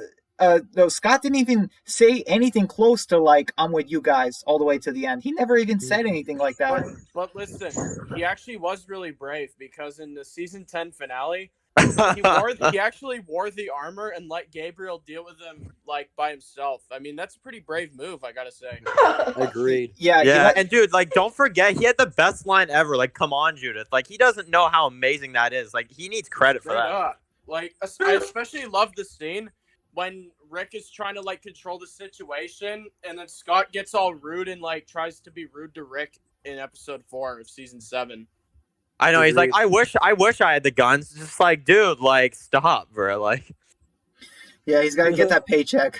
S2: no, Scott didn't even say anything close to like I'm with you guys all the way to the end. He never even said anything like that.
S3: But listen, he actually was really brave because in the season 10 finale, he actually wore the armor and let Gabriel deal with him like by himself. I mean, that's a pretty brave move, I gotta say.
S5: Agreed.
S2: Yeah,
S1: Yeah, and dude, like, don't forget, he had the best line ever. Like, come on, Judith. Like, he doesn't know how amazing that is. Like, he needs credit for
S3: Straight
S1: that.
S3: up. Like, I especially love the scene when Rick is trying to like control the situation, and then Scott gets all rude and like tries to be rude to Rick in episode 4 of season 7.
S1: I know. He's like,
S5: Agreed.
S1: I wish I had the guns. Just like, dude, like, stop, bro. Like,
S2: yeah, he's got to get that paycheck.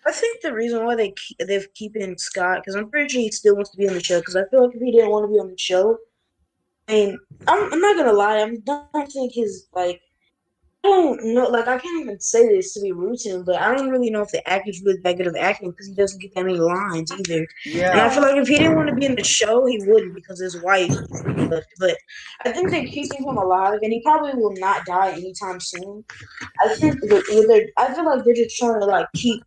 S4: I think the reason why they're keeping Scott, because I'm pretty sure he still wants to be on the show. Because I feel like if he didn't want to be on the show, I mean, I'm not gonna lie, I don't think his like I don't know, like I can't even say this to be rude to him, but I don't really know if the actor's really that good of acting because he doesn't get that many lines either. And I feel
S2: Yeah,
S4: like if he didn't want to be in the show, he wouldn't because his wife left. But I think they're keeping him alive, and he probably will not die anytime soon. I think I feel like they're just trying to like keep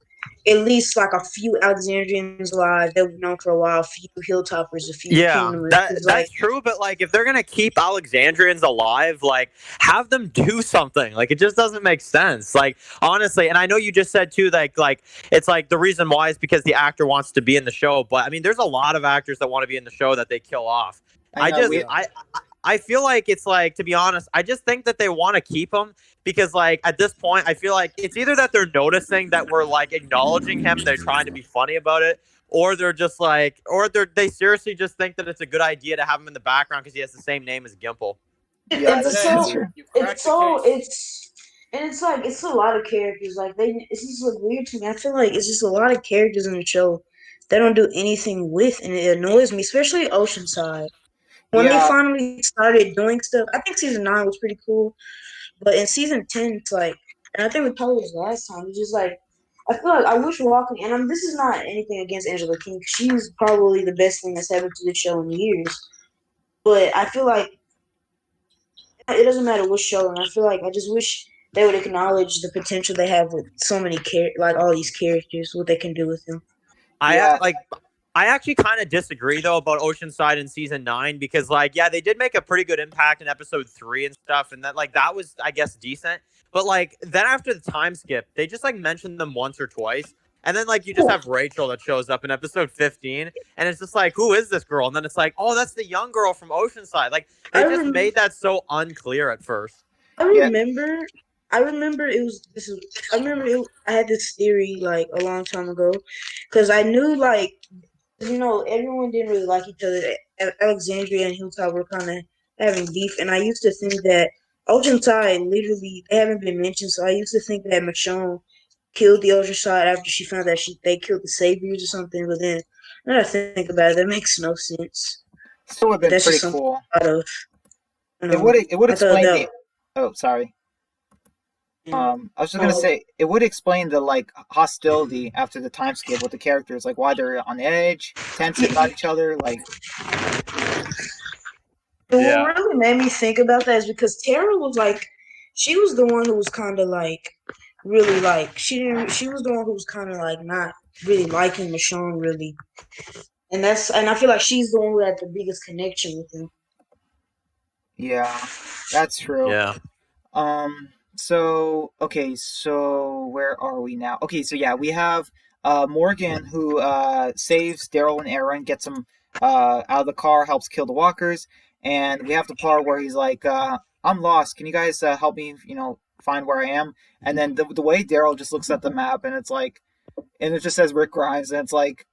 S4: at least like a few Alexandrians alive that we've known for a while, a few Hilltoppers, a few
S1: yeah,
S4: Kingdomers. It's like
S1: that's true. But like, if they're gonna keep Alexandrians alive, like, have them do something. Like, it just doesn't make sense. Like, honestly, and I know you just said too, like it's like the reason why is because the actor wants to be in the show. But I mean, there's a lot of actors that want to be in the show that they kill off.
S2: I know.
S1: I feel like it's like, to be honest, I just think that they want to keep him because like at this point, I feel like it's either that they're noticing that we're like acknowledging him, they're trying to be funny about it, or they're just like, or they seriously just think that it's a good idea to have him in the background because he has the same name as Gimple.
S2: Yeah,
S4: it's
S2: that's
S4: so
S2: true.
S3: You cracked
S4: it's so
S3: the case.
S4: it's like it's a lot of characters. Like it's just like weird to me. I feel like it's just a lot of characters in the show they don't do anything with, and it annoys me, especially Oceanside. When they
S2: Yeah,
S4: finally started doing stuff, I think season 9 was pretty cool. But in season 10, it's like, and I think we told this last time, it's just like, I feel like I wish Walking, and this is not anything against Angela King. She's probably the best thing that's happened to the show in years. But I feel like it doesn't matter which show, and I feel like I just wish they would acknowledge the potential they have with so many like all these characters, what they can do with them.
S2: yeah,
S1: I actually kind of disagree though about Oceanside in season 9 because like yeah they did make a pretty good impact in episode 3 and stuff and that was I guess decent, but like then after the time skip they just like mentioned them once or twice, and then like you just have Rachel that shows up in episode 15 and it's just like, who is this girl? And then it's like, oh, that's the young girl from Oceanside. Like they
S4: I
S1: just
S4: rem-
S1: made that so unclear at first.
S4: I
S2: yeah,
S4: remember. I remember it was this. I remember I had this theory like a long time ago, because I knew like everyone didn't really like each other. Alexandria and Hilltop were kind of having beef, and I used to think that Oceanside literally they haven't been mentioned. So I used to think that Michonne killed the Oceanside after she found that they killed the Saviors or something. But then now that I think about it, that makes no sense.
S2: still would have
S4: But
S2: been
S4: that's just
S2: pretty
S4: something
S2: cool.
S4: I thought of.
S2: It would
S4: I thought
S2: explain
S4: that.
S2: the. Oh, sorry. I was just gonna
S4: Oh,
S2: say it would explain the like hostility after the time skip with the characters, like why they're on edge, tense about each other. Like,
S1: Yeah.
S4: what really made me think about that is because Tara was like, she was the one who was kind of like, really like, she was the one who was kind of like not really liking Michonne really, and I feel like she's the one who had the biggest connection with him.
S2: yeah, that's true.
S1: Yeah.
S2: So okay, so where are we now? Okay, so yeah, we have Morgan who saves Daryl and Aaron, gets them out of the car, helps kill the walkers, and we have the part where he's like, I'm lost. Can you guys help me? Find where I am. And then the way Daryl just looks at the map, and it's like, and it just says Rick Grimes, and it's like,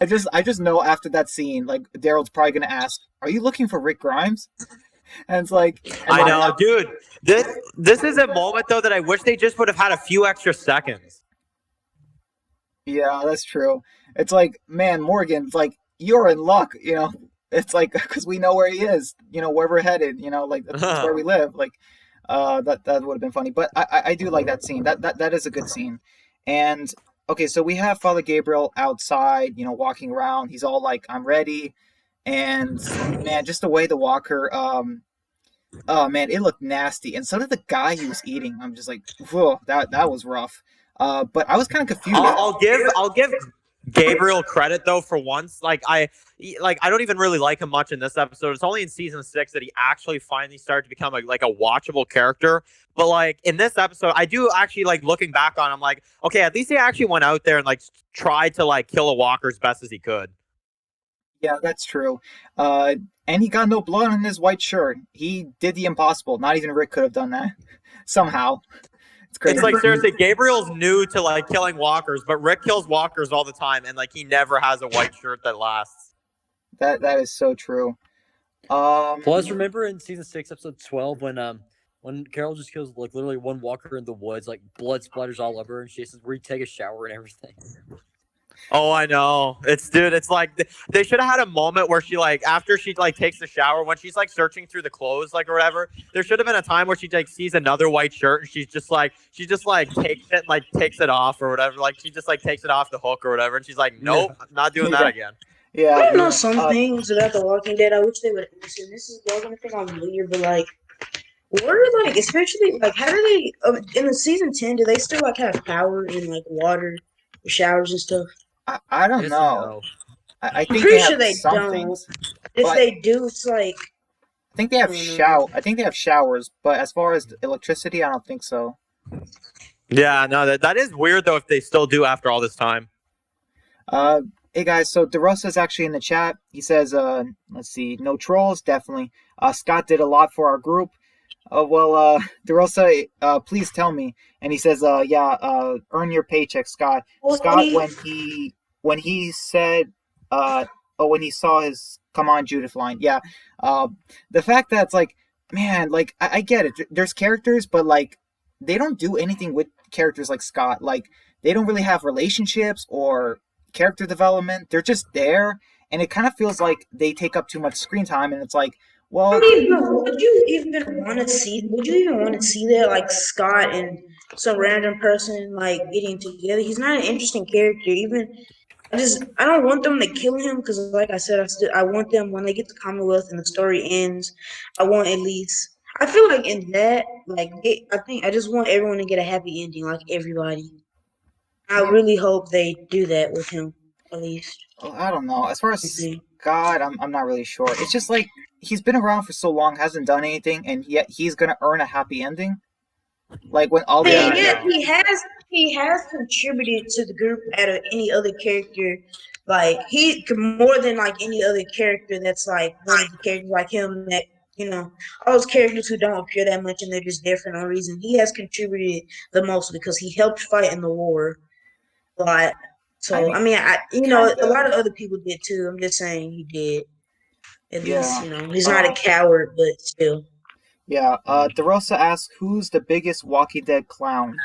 S2: I just know after that scene, like Daryl's probably gonna ask, "Are you looking for Rick Grimes?" And it's like, and
S1: I
S2: then,
S1: know, dude. This is a moment though that I wish they just would have had a few extra seconds.
S2: yeah, that's true. It's like, man, Morgan, it's like you're in luck. It's like because we know where he is. Where we're headed. Like that's where we live. Like, that would have been funny. But I do like that scene. That is a good scene. And okay, so we have Father Gabriel outside. Walking around. He's all like, "I'm ready," and man, just the way the walker. Oh man, it looked nasty, and so did the guy he was eating. I'm just like, whoa, that was rough. But I was kind of confused.
S1: I'll give Gabriel credit though for once. I don't even really like him much in this episode. It's only in season 6 that he actually finally started to become a watchable character. But like in this episode, I do actually like looking back on. I'm like, okay, at least he actually went out there and like tried to like kill a walker as best as he could.
S2: Yeah, that's true. And he got no blood on his white shirt. He did the impossible. Not even Rick could have done that. Somehow. It's crazy.
S1: It's like, seriously, Gabriel's new to like killing walkers, but Rick kills walkers all the time, and like he never has a white shirt that lasts.
S2: That is so true.
S5: Plus, remember in season 6, episode 12, when Carol just kills like literally one walker in the woods, like blood splatters all over her, and she says, "We take a shower and everything."
S1: Oh, I know. It's like they should have had a moment where she like after she like takes the shower, when she's like searching through the clothes like or whatever, there should have been a time where she like sees another white shirt and she just like takes it, like takes it off or whatever, like she just like takes it off the hook or whatever, and she's like, nope, I'm not doing that again.
S2: Yeah.
S4: I don't know some things about The Walking Dead. I wish they would answer. This is y'all gonna think I'm weird, but like, what are like, especially like, how do they in the season 10? Do they still like have power in like water, showers and stuff?
S2: I don't
S5: Yes,
S2: know.
S5: no.
S2: I
S4: I'm
S2: think
S4: pretty
S2: they
S4: sure
S2: have
S4: they
S2: some
S4: don't.
S2: things.
S4: If
S2: But
S4: they do, it's like
S2: I think they have
S4: Mm.
S2: I think they have showers, but as far as electricity, I don't think so.
S1: Yeah, no, that is weird though if they still do after all this time.
S2: Hey guys, so DeRosa's actually in the chat. He says, let's see, no trolls, definitely. Scott did a lot for our group. DeRosa, please tell me. And he says, earn your paycheck, Scott. Scott, when he said, when he saw his "Come on, Judith" line, yeah. The fact that it's like, man, like I get it. There's characters, but like they don't do anything with characters like Scott. Like they don't really have relationships or character development. They're just there, and it kind of feels like they take up too much screen time. And it's like, well,
S4: I mean, but would you even want to see? Would you even want to see that, like Scott and some random person like getting together? He's not an interesting character. I don't want them to kill him because, like I said, I want them when they get to Commonwealth and the story ends. I want at least. I feel like in that, like, I just want everyone to get a happy ending, like everybody. I really hope they do that with him, at least.
S2: I don't know. As far as
S4: Okay.
S2: Scott, I'm not really sure. It's just like he's been around for so long, hasn't done anything, and yet he's gonna earn a happy ending. Like when all the
S4: Yeah,
S1: Yeah,
S4: he has contributed to the group out of any other character. Like he more than like any other character that's like one of the characters like him that all those characters who don't appear that much and they're just there for no reason. He has contributed the most because he helped fight in the war a lot. So I mean, a lot of other people did too. I'm just saying he did. At least he's not a coward, but still.
S2: Yeah. DeRosa asks, "Who's the biggest Walking Dead clown?"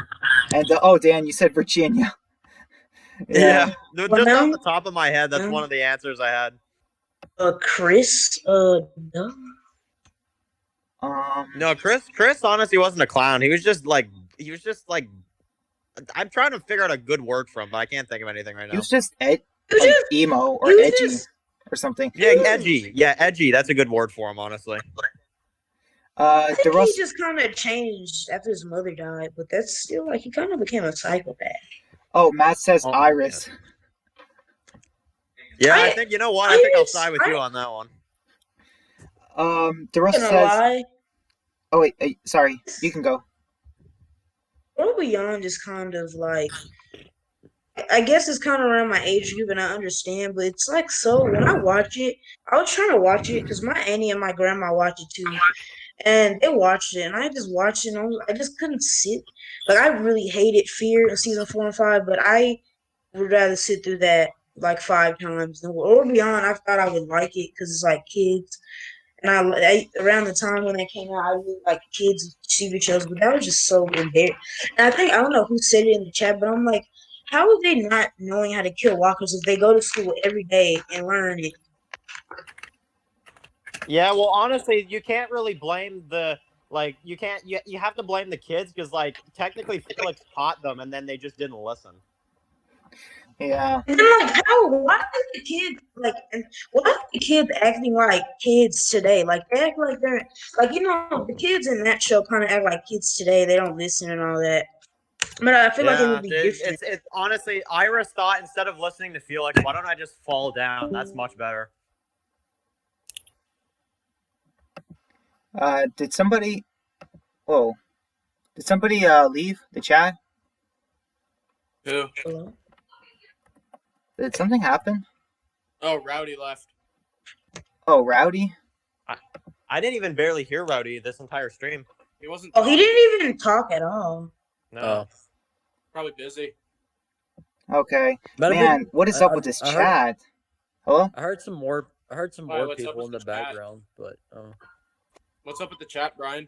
S2: And Dan, you said Virginia.
S1: yeah. Just
S4: now-
S1: off the top of my head, that's one of the answers I had.
S4: Chris. No.
S1: No, Chris honestly wasn't a clown. He was just like I'm trying to figure out a good word for him, but I can't think of anything right
S2: He
S1: now.
S2: was just emo or
S4: he was
S2: edgy
S4: just-
S2: or something.
S1: Yeah, edgy. Yeah, edgy. That's a good word for him, honestly.
S4: I think
S2: DeRosa.
S4: he just kind of changed after his mother died, but that's still like he kind of became a psychopath.
S2: Oh, Matt says
S1: Oh,
S2: Iris.
S1: Yeah, I
S4: I-
S1: think you know what? I think I'll
S4: Iris-
S1: side with you on that one.
S2: DeRosa
S4: Gonna
S2: says.
S4: lie,
S2: Oh wait, sorry. You can go.
S4: Earl Beyond is kind of like, I guess it's kind of around my age group, and I understand, but it's like so when I watch it, I was trying to watch it because my auntie and my grandma watch it too, and they watched it, and I just watched it. And I just couldn't sit. Like I really hated Fear in season 4 and 5, but I would rather sit through that like 5 times or beyond. I thought I would like it because it's like kids, and around the time when that came out, I really like kids TV shows, but that was just so embarrassing. And I don't know who said it in the chat, but I'm like, how are they not knowing how to kill walkers if they go to school every day and learn it?
S1: Yeah, well, honestly, you can't really blame the like you can't you have to blame the kids because like technically Felix taught them and then they just didn't listen.
S2: Yeah.
S4: And then like how why are the kids like and why are the kids acting like kids today? Like they act like they're like the kids in that show kind of act like kids today. They don't listen and all that. But I feel like it would be different.
S1: It's honestly Iris thought instead of listening to Felix, why don't I just fall down? That's much better.
S2: Did somebody leave the chat?
S3: Who?
S2: Did something happen?
S3: Oh, Rowdy left.
S2: Oh, Rowdy?
S1: I didn't even barely hear Rowdy this entire stream.
S3: He wasn't.
S4: Oh, he didn't even talk at all.
S1: No.
S3: Probably busy.
S2: Okay. Man, what is up with this chat? Hello?
S5: I heard some more
S3: what's
S5: people
S3: up
S5: in the
S3: with the chat?
S5: background, but
S3: What's up with the chat, Brian?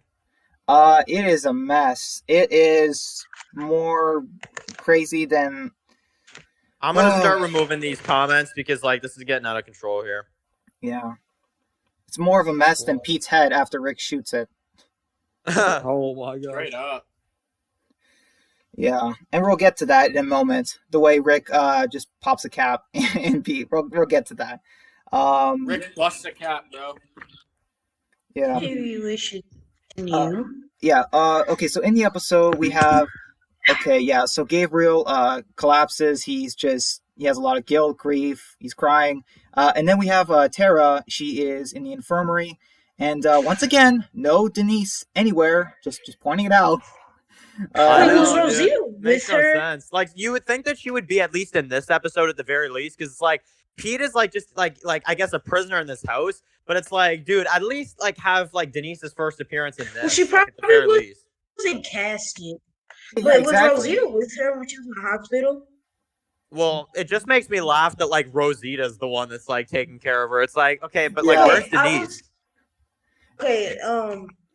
S2: It is a mess. It is more crazy than
S1: I'm gonna start removing these comments because like this is getting out of control here.
S2: Yeah. It's more of a mess than Pete's head after Rick shoots it.
S5: oh my god.
S3: Straight up.
S2: Yeah, and we'll get to that in a moment. The way Rick just pops a cap in Pete. We'll get to that.
S3: Rick busts a cap, bro.
S2: Yeah.
S4: Maybe we should continue.
S2: Yeah. Okay. So in the episode we have. Okay. Yeah. So Gabriel collapses. He has a lot of guilt, grief. He's crying. And then we have Tara. She is in the infirmary, and once again, no Denise anywhere. Just pointing it out.
S4: Was Rosita with
S1: Makes no
S4: her?
S1: sense. Like you would think that she would be at least in this episode at the very least, because it's like Pete is like just like I guess a prisoner in this house, but it's like, dude, at least like have like Denise's first appearance in this.
S4: Well, she
S1: like,
S4: probably
S1: at the very least.
S4: wasn't casket.
S2: Yeah,
S4: But
S2: exactly.
S4: was Rosita with her when she was in the hospital?
S1: Well, it just makes me laugh that like Rosita's the one that's like taking care of her. It's like, okay, but
S2: Yeah.
S1: like where's Denise?
S4: Okay,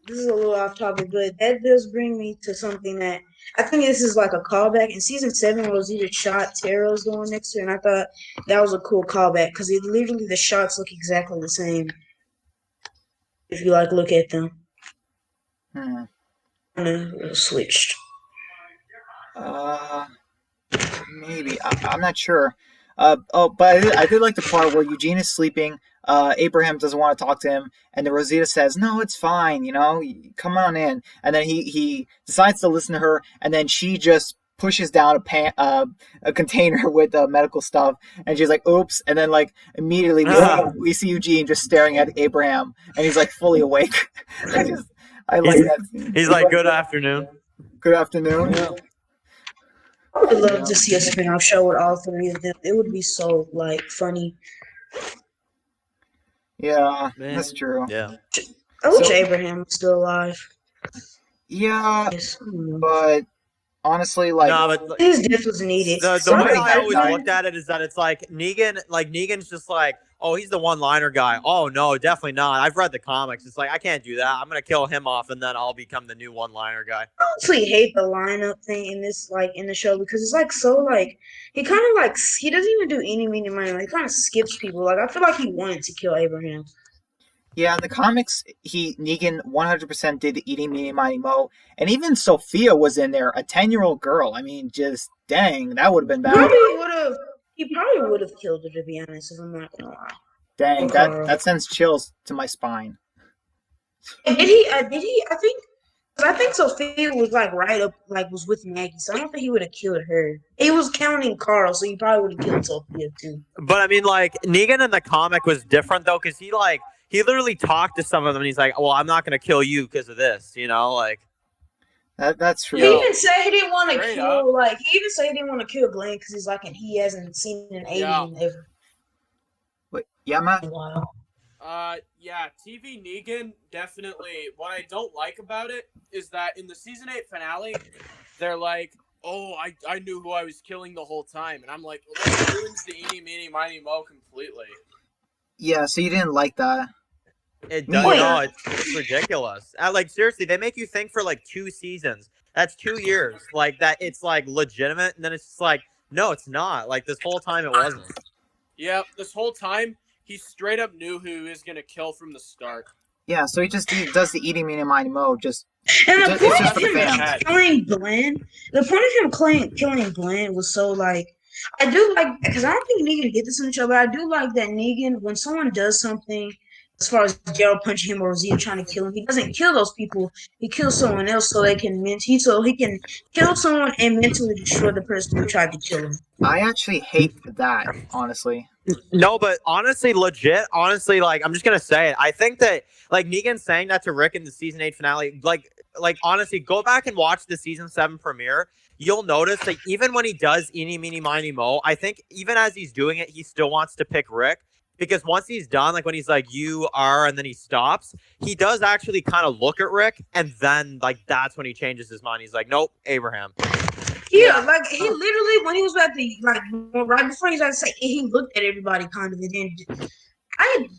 S4: this is a little off topic, but that does bring me to something that I think this is like a callback. In season 7, Rosita shot Taro's the one next to her, and I thought that was a cool callback because literally the shots look exactly the same. If you like look at them, switched.
S2: Maybe I'm not sure. But I did like the part where Eugene is sleeping. Abraham doesn't want to talk to him, and then Rosita says, "No, it's fine. Come on in." And then he decides to listen to her, and then she just pushes down a container with medical stuff, and she's like, "Oops!" And then like immediately we see Eugene just staring at Abraham, and he's like fully awake. I like that scene.
S1: He's like, "Good afternoon."
S2: Good afternoon.
S5: Yeah.
S4: I would love to see a spin-off show with all 3 of them. It would be so like funny.
S2: Yeah,
S1: Man.
S2: that's true.
S1: Yeah.
S4: I wish Abraham was still alive.
S2: Yeah,
S4: Yes.
S2: but honestly, like,
S1: No, but
S4: His death was needed.
S1: the way I always looked at it is that it's like Negan's just like, oh, he's the one-liner guy. Oh no, definitely not. I've read the comics. It's like I can't do that. I'm gonna kill him off, and then I'll become the new one-liner guy.
S4: I honestly hate the lineup thing in this, like in the show, because it's like so like he kind of like he doesn't even do any meaning money. Like, he kind of skips people. Like I feel like he wanted to kill Abraham.
S2: yeah, in the comics, Negan 100% did the eating, meeny, miny, mo, and even Sophia was in there, a 10-year-old girl. I mean, just dang, that would have been bad.
S4: He probably would have killed her, to be honest, if I'm not gonna lie.
S2: Dang, that sends chills to my spine.
S4: Did he? I think Sophia was like right up, like was with Maggie, so I don't think he would have killed her. He was counting Carl, so he probably would have killed Sophia too.
S1: But I mean, like Negan in the comic was different though, because he literally talked to some of them, and he's like, "Well, I'm not gonna kill you because of this," like.
S2: That's true.
S4: He even said he didn't want to
S3: Straight
S4: kill. Like he even said he didn't want to kill Glenn because he's like, and he hasn't seen an alien ever
S2: Wait, yeah, Matt?
S4: in a while.
S3: Yeah, TV Negan definitely. What I don't like about it is that in the season 8 finale, they're like, "Oh, I knew who I was killing the whole time," and I'm like, "Well, that ruins the eeny, meeny, miny, mo completely."
S2: Yeah, so you didn't like that.
S1: It
S2: Me
S1: does.
S4: Wait.
S1: No, it's ridiculous. Like seriously, they make you think for like 2 seasons. That's 2 years. Like that, it's like legitimate, and then it's just like, no, it's not. Like this whole time, it wasn't.
S3: Yep, this whole time he straight up knew who he was gonna kill from the start.
S2: Yeah, so he just does the eating meeny miny mo. Just
S4: And the
S2: it's
S4: point
S2: just
S4: of
S2: for the
S4: him
S2: fans.
S4: killing Glenn, the point of him killing Glenn was so like, I do like, because I don't think Negan did this in the show, but I do like that Negan, when someone does something, as far as Gerald punching him or Zia trying to kill him, he doesn't kill those people. He kills someone else so they can so he can kill someone and mentally destroy the person who tried to kill him.
S2: I actually hate that, honestly.
S1: No, but honestly, legit, honestly, like I'm just gonna say it. I think that like Negan saying that to Rick in the season 8 finale, like honestly, go back and watch the season 7 premiere. You'll notice that even when he does eeny, meeny, miny, mo, I think even as he's doing it, he still wants to pick Rick. Because once he's done, like when he's like, "You are," and then he stops, he does actually kind of look at Rick, and then like that's when he changes his mind. He's like, "Nope, Abraham."
S4: Yeah, like he literally, when he was about to, like, right before he was about to say, he looked at everybody kind of, and then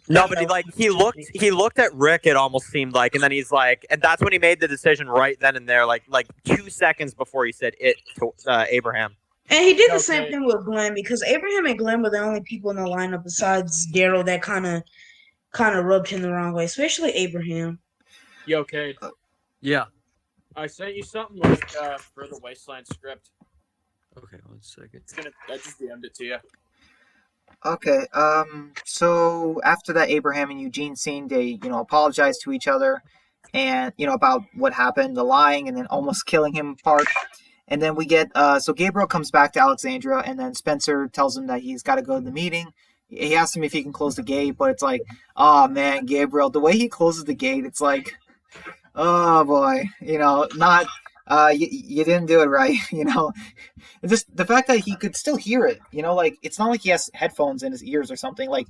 S1: No, but he looked at Rick. It almost seemed like, and then he's like, and that's when he made the decision right then and there, like 2 seconds before he said it to Abraham.
S4: And he did the same thing with Glenn, because Abraham and Glenn were the only people in the lineup besides Daryl that kind of rubbed him the wrong way, especially Abraham.
S3: Yo, Cade.
S5: Yeah.
S3: I sent you something like for the Wasteland script.
S5: Okay, 1 second.
S3: I just DM'd it to you.
S2: Okay, so after that Abraham and Eugene scene, they, apologize to each other and, about what happened, the lying and then almost killing him part. And then we get, so Gabriel comes back to Alexandria, and then Spencer tells him that he's got to go to the meeting. He asks him if he can close the gate, but it's like, oh man, Gabriel, the way he closes the gate, it's like, oh boy, not, you didn't do it right, It's just the fact that he could still hear it, like, it's not like he has headphones in his ears or something, like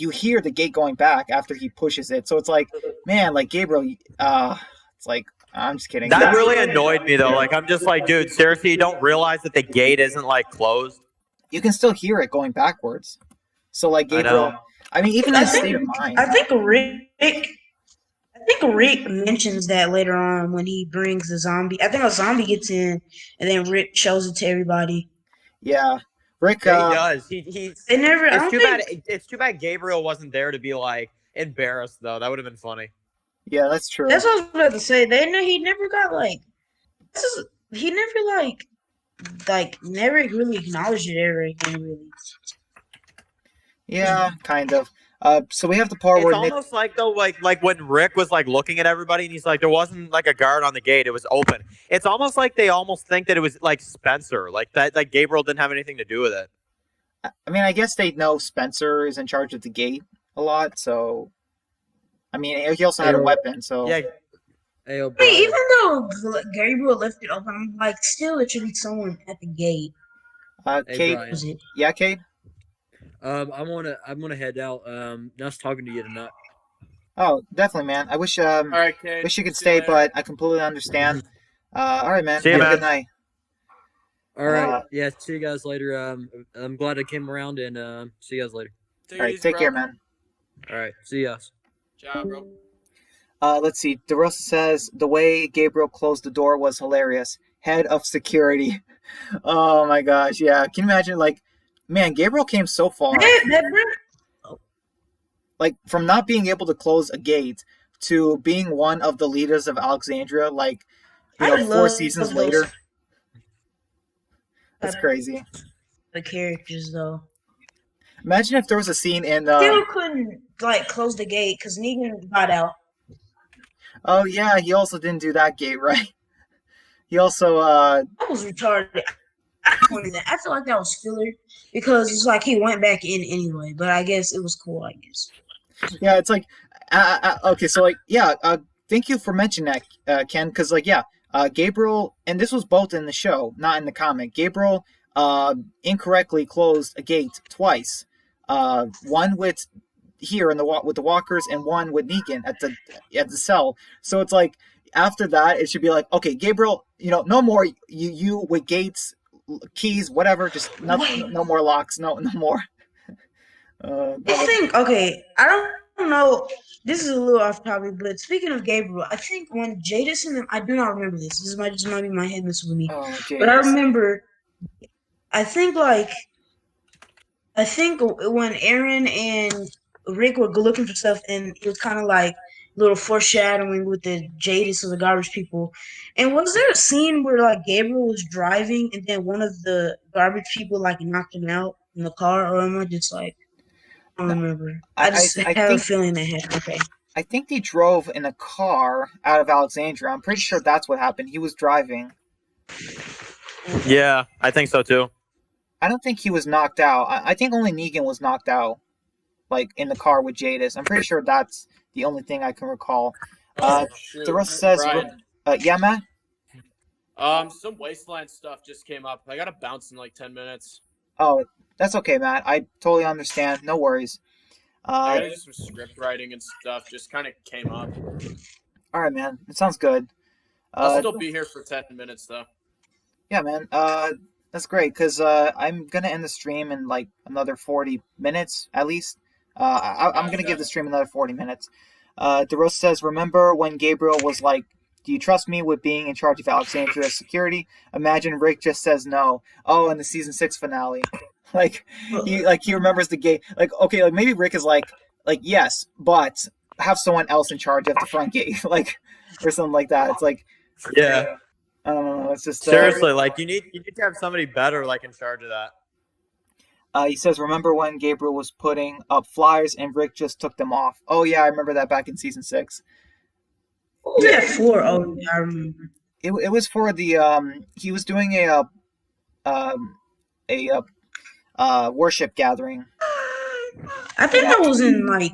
S2: you hear the gate going back after he pushes it. So it's like, man, like Gabriel, it's like, I'm just kidding.
S1: That really annoyed me though. Like I'm just like, dude, seriously, you don't realize that the gate isn't like closed?
S2: You can still hear it going backwards. So like Gabriel, I mean, even in his state of mind.
S4: I think Rick mentions that later on when he brings the zombie. I think a zombie gets in, and then Rick shows it to everybody.
S2: Yeah, Rick.
S1: Yeah, he does.
S4: They never.
S1: It's too bad Gabriel wasn't there to be like embarrassed though. That would have been funny.
S2: Yeah, that's true.
S4: That's what I was about to say. He never got like. He never never really acknowledged it ever again. Really.
S2: Yeah, kind of. So we have the part
S1: It's
S2: where
S1: almost like though, like when Rick was like looking at everybody, and he's like, there wasn't like a guard on the gate; it was open. It's almost like they almost think that it was like Spencer, like that. Like Gabriel didn't have anything to do with it.
S2: I mean, I guess they know Spencer is in charge of the gate a lot, so. I mean, he also had a weapon, so.
S1: Yeah.
S4: Even though Gabriel left it open, I'm like, still, it should be someone at the gate.
S2: Cade. Yeah, Cade.
S5: I'm gonna head out. Nice talking to you tonight.
S2: Oh, definitely, man. I wish
S3: All right, Cade.
S2: wish you could stay, but I completely understand. All right, man.
S1: See you,
S2: Have a
S1: man.
S2: good night.
S5: All right. Yeah. See you guys later. I'm glad I came around, and see you guys later.
S2: All right, take care, man.
S5: All right. See ya.
S3: Ciao, bro.
S2: Let's see. DeRosa says the way Gabriel closed the door was hilarious. Head of security. Oh my gosh, yeah. Can you imagine? Like, man, Gabriel came so far. Like from not being able to close a gate to being one of the leaders of Alexandria. Like, 4 seasons later. That's crazy.
S4: The characters, though.
S2: Imagine if there was a scene in.
S4: Still couldn't close the gate because Negan got out.
S2: Oh yeah, he also didn't do that gate right. He also.
S4: That was retarded. I feel like that was filler because it's like he went back in anyway. But I guess it was cool. I guess.
S2: Yeah, it's like. Okay, so like yeah. Thank you for mentioning that, Ken. Because Gabriel, and this was both in the show, not in the comic. Gabriel incorrectly closed a gate twice. One with here in the with the walkers and one with Negan at the cell. So it's like after that, it should be like, okay, Gabriel, no more you with gates, keys, whatever, just no more locks, no more.
S4: I think I don't know. This is a little off topic, but speaking of Gabriel, I think when Jadis and them, I do not remember this. This might just might be my head messing with me, but I remember. I think when Aaron and Rick were looking for stuff, and it was kind of like little foreshadowing with the Jadis of the garbage people. And was there a scene where like Gabriel was driving, and then one of the garbage people like knocked him out in the car, or am I just like? I don't remember. I have a feeling that happened. Okay.
S2: I think they drove in a car out of Alexandria. I'm pretty sure that's what happened. He was driving.
S1: Yeah, I think so too.
S2: I don't think he was knocked out. I think only Negan was knocked out, like in the car with Jadis. I'm pretty sure that's the only thing I can recall. The rest says, yeah, Matt?
S3: Some Wasteland stuff just came up. I gotta bounce in like 10 minutes.
S2: Oh, that's okay, Matt. I totally understand. No worries.
S3: I gotta do some script writing and stuff. Just kind of came up.
S2: All right, man. It sounds good.
S3: I'll still be here for 10 minutes, though.
S2: Yeah, man. That's great, because I'm going to end the stream in, like, another 40 minutes, at least. I'm going to give the stream another 40 minutes. DeRosa says, remember when Gabriel was like, do you trust me with being in charge of Alexandria's security? Imagine Rick just says no. Oh, in the season 6 finale. He remembers the gate. Like, okay, like maybe Rick is like yes, but have someone else in charge of the front gate, like, or something like that. It's like,
S1: yeah,
S2: I don't know. It's just
S1: seriously, like you need to have somebody better like in charge of that.
S2: He says, remember when Gabriel was putting up flyers and Rick just took them off? Oh yeah, I remember that back in season 6.
S4: What was that for? Oh, yeah, I remember.
S2: It was for the he was doing a worship gathering.
S4: I think that was in like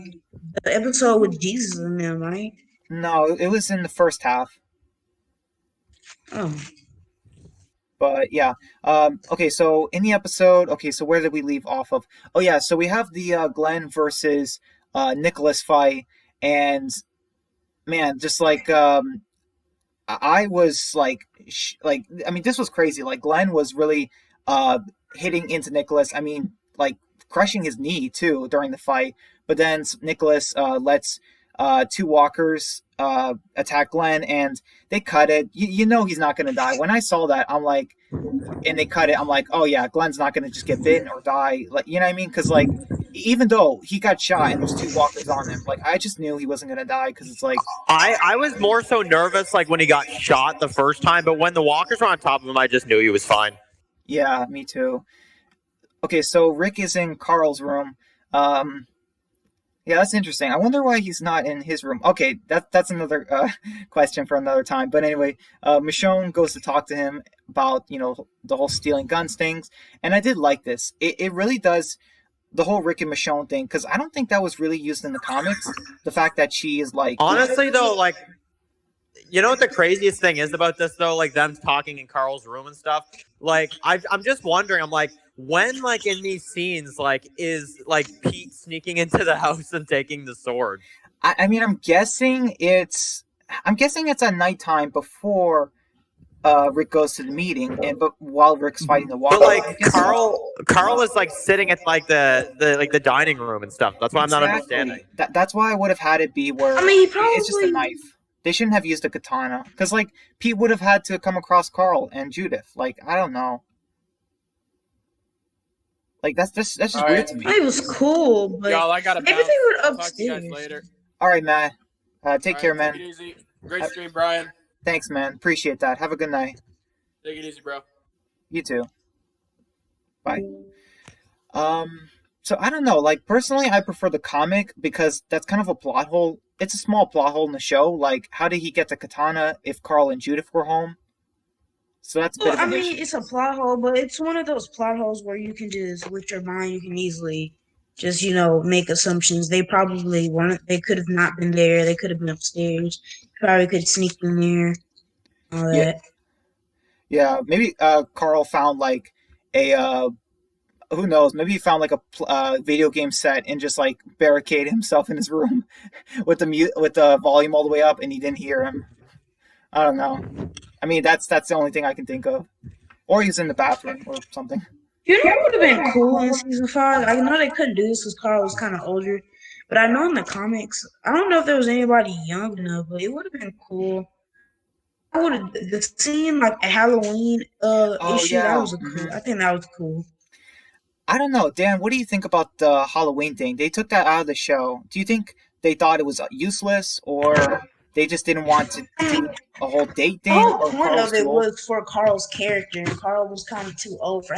S4: the episode with Jesus and them, right?
S2: No, it was in the first half.
S4: Oh.
S2: But yeah. Okay, so in the episode, so where did we leave off of? Oh yeah, so we have the Glenn versus Nicholas fight, and man, just like I was like I mean, this was crazy. Like Glenn was really hitting into Nicholas. I mean, like crushing his knee too during the fight. But then Nicholas lets two walkers attack Glenn, and they cut it. You know he's not going to die. When I saw that, I'm like, and they cut it, I'm like, oh yeah, Glenn's not going to just get bitten or die. Like, you know what I mean? Because like, even though he got shot and there's two walkers on him, like I just knew he wasn't going to die because it's like
S1: I was more so nervous like when he got shot the first time, but when the walkers were on top of him, I just knew he was fine.
S2: Yeah, me too. Okay, so Rick is in Carl's room. Yeah, that's interesting. I wonder why he's not in his room. Okay, that's another question for another time. But anyway, Michonne goes to talk to him about, the whole stealing guns things. And I did like this. It really does, the whole Rick and Michonne thing, because I don't think that was really used in the comics. The fact that she is like...
S1: Honestly, though, like, you know what the craziest thing is about this, though? Like, them talking in Carl's room and stuff? Like, I'm just wondering, I'm like, when, like, in these scenes, like, is, like, Pete sneaking into the house and taking the sword?
S2: I mean, I'm guessing it's at nighttime before Rick goes to the meeting, but while Rick's fighting the walker.
S1: But, like, Carl is, like, sitting at, like, the dining room and stuff. That's why I'm not understanding.
S2: That's why I would have had it be where it's just a knife. They shouldn't have used a katana. Because, like, Pete would have had to come across Carl and Judith. Like, I don't know. Like, that's just weird to me.
S4: It was cool, but
S3: y'all, I gotta
S4: maybe they were upstairs.
S3: Talk to you guys later.
S2: All right, Matt. Take care, man.
S3: Take it easy. Great stream, Brian.
S2: Thanks, man. Appreciate that. Have a good night.
S3: Take it easy, bro.
S2: You too. Bye. So I don't know. Like, personally, I prefer the comic because that's kind of a plot hole. It's a small plot hole in the show. Like, how did he get the katana if Carl and Judith were home? So that's a bit of an issue.
S4: It's a plot hole, but it's one of those plot holes where you can just, with your mind, you can easily just, make assumptions. They probably weren't. They could have not been there. They could have been upstairs. Probably could sneak in there. All that.
S2: Yeah, maybe Carl found like a who knows? Maybe he found like a video game set and just like barricaded himself in his room with the volume all the way up, and he didn't hear him. I don't know. I mean, that's the only thing I can think of. Or he's in the bathroom or something.
S4: You know what would have been cool in season 5? I know they couldn't do this because Carl was kind of older, but I know in the comics, I don't know if there was anybody young enough, but it would have been cool. I would have the scene like a Halloween issue.
S2: Yeah.
S4: That was a cool. I think that was cool.
S2: I don't know, Dan. What do you think about the Halloween thing? They took that out of the show. Do you think they thought it was useless, or they just didn't want to do a whole date thing?
S4: The whole point of it was for Carl's character, and Carl was kind of too old for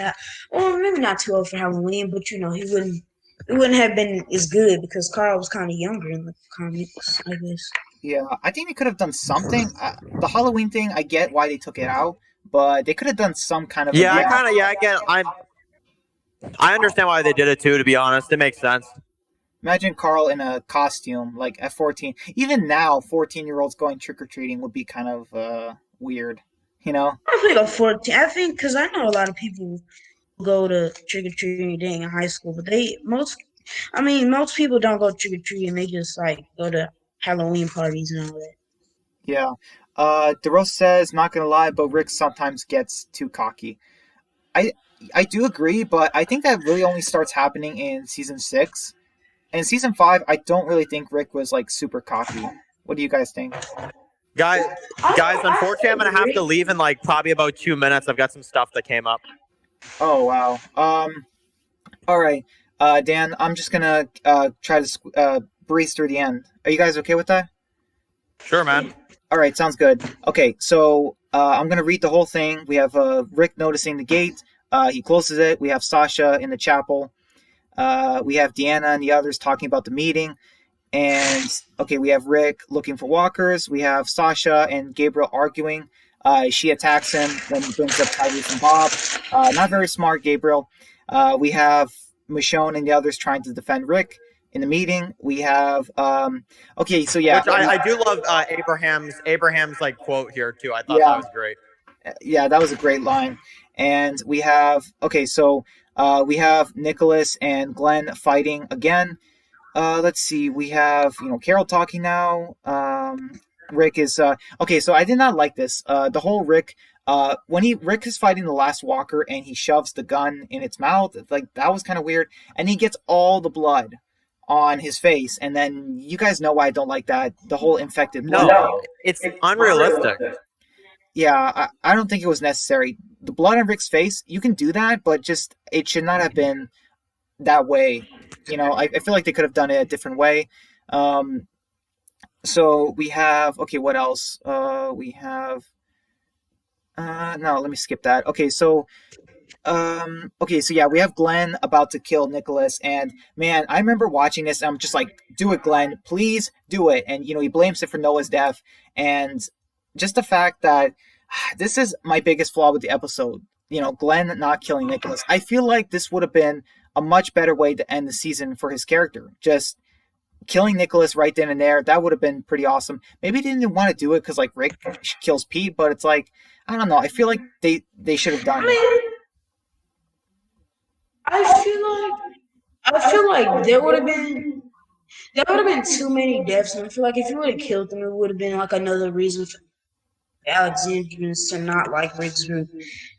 S4: well, maybe not too old for Halloween, but you know he wouldn't have been as good because Carl was kind of younger in the comics, I guess.
S2: Yeah, I think they could have done something. The Halloween thing, I get why they took it out, but they could have done some kind of.
S1: I get. I understand why they did it too. To be honest, it makes sense.
S2: Imagine Carl in a costume, like at 14. Even now, 14-year-olds going trick-or-treating would be kind of weird, you know?
S4: I think at 14. I think because I know a lot of people go to trick-or-treating in high school, but most people don't go trick-or-treating. They just like go to Halloween parties and all that.
S2: Yeah. DeRose says, not gonna lie, but Rick sometimes gets too cocky. I do agree, but I think that really only starts happening in season 6. In season 5, I don't really think Rick was like super cocky. What do you guys think?
S1: Guys, unfortunately, I'm gonna have to leave in like probably about 2 minutes. I've got some stuff that came up.
S2: Oh wow. All right, Dan. I'm just gonna try to breeze through the end. Are you guys okay with that?
S1: Sure, man.
S2: All right, sounds good. Okay, so I'm gonna read the whole thing. We have Rick noticing the gate. He closes it. We have Sasha in the chapel. We have Deanna and the others talking about the meeting. And, okay, we have Rick looking for walkers. We have Sasha and Gabriel arguing. She attacks him when he brings up Tyrese and Bob. Not very smart, Gabriel. We have Michonne and the others trying to defend Rick in the meeting. We have, okay, so yeah.
S1: Which I do love Abraham's like quote here, too. I thought that was great.
S2: Yeah, that was a great line. And we have, okay, so we have Nicholas and Glenn fighting again. Let's see, we have, Carol talking now. Rick is, okay, so I did not like this. The whole Rick, when Rick is fighting the last walker and he shoves the gun in its mouth, like, that was kind of weird. And he gets all the blood on his face. And then you guys know why I don't like that. The whole infected blood.
S1: No, it's unrealistic.
S2: Yeah, I don't think it was necessary. The blood on Rick's face, you can do that, but just it should not have been that way. I feel like they could have done it a different way. So we have, okay, what else? We have, no, let me skip that. Okay, so yeah, we have Glenn about to kill Nicholas, and man, I remember watching this, and I'm just like, do it, Glenn, please do it. And, he blames it for Noah's death, and just the fact that this is my biggest flaw with the episode, Glenn not killing Nicholas. I feel like this would have been a much better way to end the season for his character. Just killing Nicholas right then and there, that would have been pretty awesome. Maybe they didn't want to do it because, like, Rick kills Pete, but it's like, I don't know. I feel like they should have done it.
S4: I feel like there would have been too many deaths, and I feel like if you would have killed them, it would have been like another reason for Alexandrians to not like Rick's group.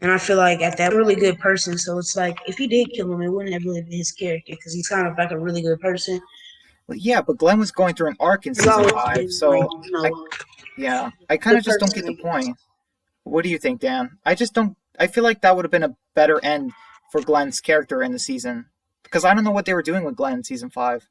S4: And I feel like at that really good person, so it's like if he did kill him, it wouldn't have really been his character because he's kind of like a really good person.
S2: Well, yeah, but Glenn was going through an arc in season 5, so I kind of just don't get the point. What do you think, Dan? I feel like that would have been a better end for Glenn's character in the season because I don't know what they were doing with Glenn in season 5.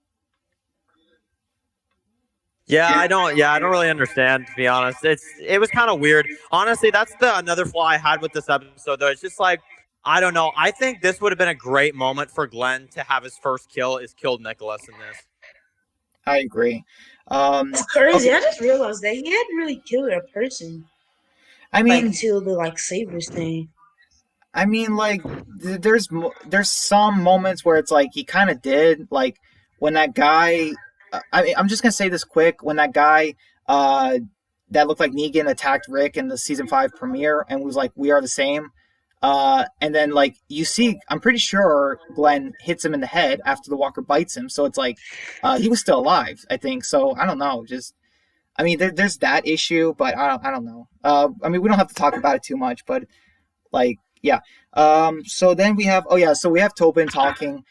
S1: Yeah, I don't really understand, to be honest. It was kind of weird. Honestly, that's another flaw I had with this episode, though. It's just like, I don't know. I think this would have been a great moment for Glenn to have his first kill is killed Nicholas in this.
S2: I agree.
S4: It's crazy. Okay. I just realized that he hadn't really killed a person.
S2: I mean,
S4: until the Sabres thing.
S2: I mean, like, there's some moments where it's like he kind of did, like when that guy. I'm just gonna say this quick. When that guy that looked like Negan attacked Rick in the season 5 premiere and was like, "We are the same," And then like you see, I'm pretty sure Glenn hits him in the head after the walker bites him. So it's like he was still alive, I think. So I don't know. Just I mean, there's that issue, but I don't know. I mean, we don't have to talk about it too much, but like, yeah. So then we have, oh yeah, so we have Tobin talking.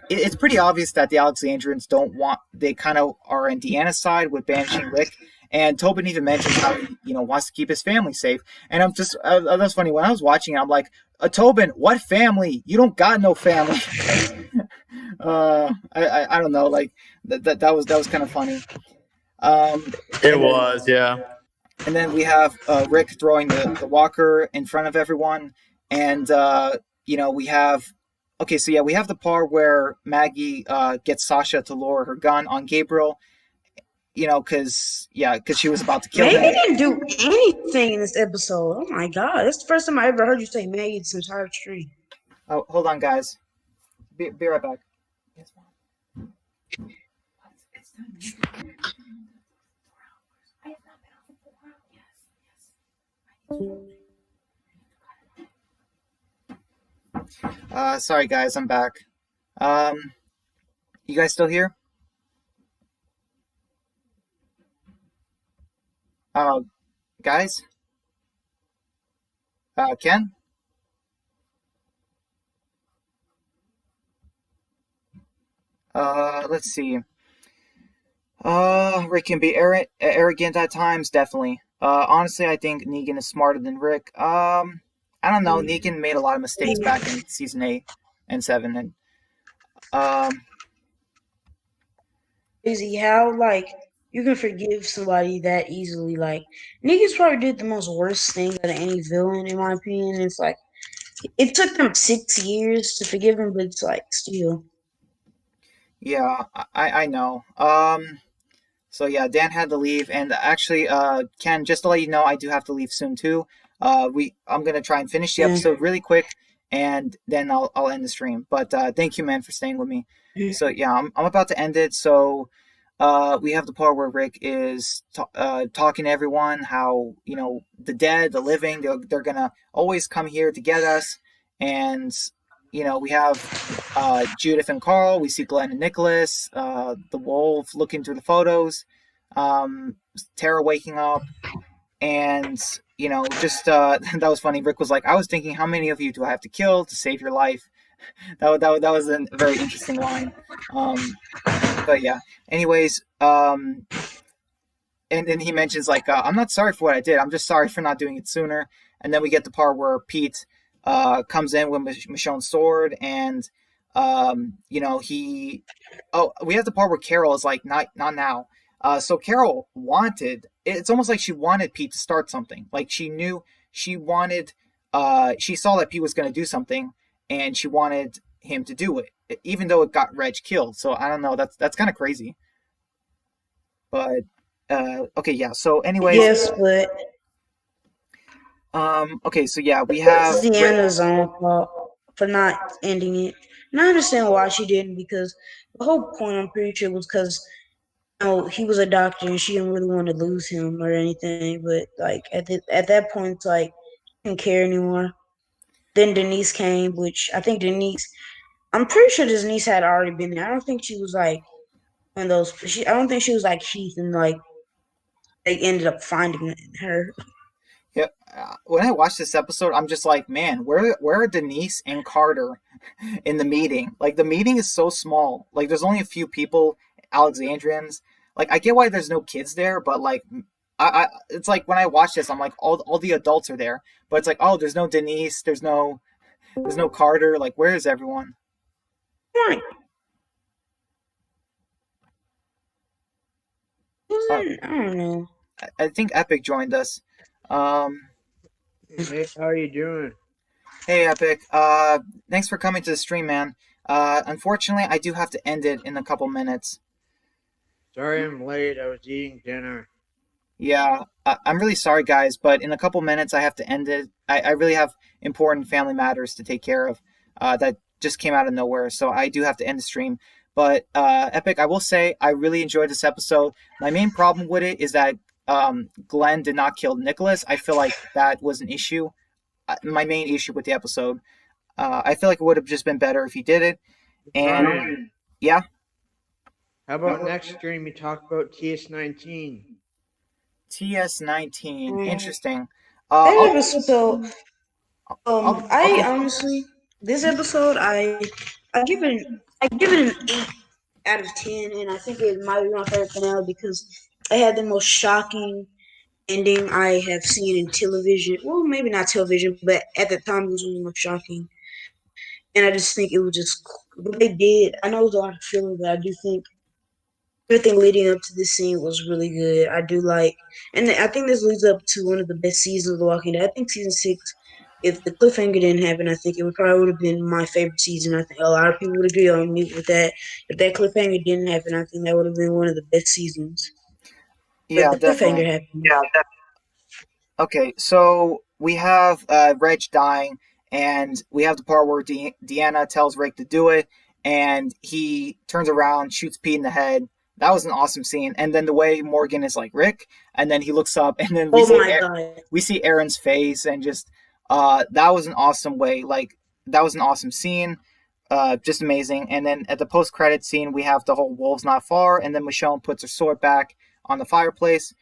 S2: It's pretty obvious that the Alexandrians don't want, they kind of are on Deanna's side with banishing Rick. And Tobin even mentions how he, wants to keep his family safe. And I'm just, that's funny. When I was watching it, I'm like, Tobin, what family? You don't got no family. I don't know. Like that was kind of funny.
S1: It was, yeah.
S2: And then we have Rick throwing the walker in front of everyone. And, we have, okay, so yeah, we have the part where Maggie gets Sasha to lower her gun on Gabriel, because she was about to kill him.
S4: Maggie didn't do anything in this episode. Oh my God. That's the first time I ever heard you say Maggie this entire stream.
S2: Oh, hold on, guys. Be right back. Yes, Mom. It's time. I have not been out for 4 hours. Yes. Sorry, guys, I'm back. You guys still here? Guys? Ken? Let's see. Rick can be arrogant at times, definitely. Honestly, I think Negan is smarter than Rick. I don't know. Negan made a lot of mistakes back in season 8 and 7, and
S4: Crazy how you can forgive somebody that easily. Like Negan's probably did the most worst thing out of any villain, in my opinion. It's like it took them 6 years to forgive him, but it's like still.
S2: Yeah, I know. So yeah, Dan had to leave, and actually, Ken, just to let you know, I do have to leave soon too. I'm gonna try and finish the episode really quick, and then I'll end the stream. But thank you, man, for staying with me. So yeah, I'm about to end it. So we have the part where Rick is talking to everyone how the dead, the living, they're gonna always come here to get us, and we have Judith and Carl. We see Glenn and Nicholas. The wolf looking through the photos. Tara waking up, and just that was funny. Rick was like, "I was thinking, how many of you do I have to kill to save your life?" That was a very interesting line. But yeah. Anyways, and then he mentions like, "I'm not sorry for what I did. I'm just sorry for not doing it sooner." And then we get the part where Pete comes in with Michonne's sword, and we have the part where Carol is like, not now. So Carol it's almost like she wanted Pete to start something. Like she knew she wanted, she saw that Pete was going to do something, and she wanted him to do it, even though it got Reg killed. So I don't know. That's kind of crazy. But okay, yeah. So anyways,
S4: Yes, but
S2: okay, so yeah, we have
S4: Deanna's own fault for not ending it. And I understand why she didn't, because the whole point, I'm pretty sure, was because he was a doctor and she didn't really want to lose him or anything. But like at that point, it's like she didn't care anymore. Then Denise came, which I think I'm pretty sure Denise had already been there. I don't think she was like one of those. I don't think she was like Heath, and like they ended up finding her.
S2: Yeah, when I watched this episode, I'm just like, man, where are Denise and Carter in the meeting? Like the meeting is so small. Like there's only a few people, Alexandrians. Like I get why there's no kids there, but like it's like when I watch this, I'm like all the adults are there, but it's like, oh, there's no Denise, there's no Carter. Like where is everyone?
S4: Right. I don't know.
S2: I think Epic joined us.
S6: Hey, how are you doing?
S2: Hey, Epic. Thanks for coming to the stream, man. Unfortunately, I do have to end it in a couple minutes.
S6: Sorry I'm late. I was eating dinner.
S2: Yeah, I'm really sorry, guys, but in a couple minutes, I have to end it. I really have important family matters to take care of that just came out of nowhere, so I do have to end the stream. But Epic, I will say, I really enjoyed this episode. My main problem with it is that Glenn did not kill Nicholas. I feel like that was an issue. my main issue with the episode. I feel like it would have just been better if he did it. And
S6: Ryan,
S2: yeah,
S6: how about next stream we talk about TS19?
S2: TS19,
S4: Um,
S2: interesting.
S4: that
S2: I'll,
S4: episode. I
S2: okay.
S4: honestly, this episode, I give it an 8 out of 10, and I think it might be my favorite finale because it had the most shocking ending I have seen in television. Well, maybe not television, but at the time it was one of the most shocking. And I just think it was just what they did. I know it was a lot of filler, but I do think everything leading up to this scene was really good. I do like, and I think this leads up to one of the best seasons of The Walking Dead. I think season 6, if the cliffhanger didn't happen, I think it would probably would have been my favorite season. I think a lot of people would agree on me with that. If that cliffhanger didn't happen, I think that would have been one of the best seasons. But
S2: Yeah,
S4: the cliffhanger
S2: definitely.
S4: happened.
S2: Okay, so we have Reg dying, and we have the part where Deanna tells Rick to do it, and he turns around, shoots Pete in the head. That was an awesome scene. And then the way Morgan is like, Rick, and then he looks up, and then
S4: Oh my god!
S2: we see Aaron's face, and just that was an awesome way. Like that was an awesome scene, just amazing. And then at the post credit scene, we have the whole wolves not far, and then Michonne puts her sword back on the fireplace.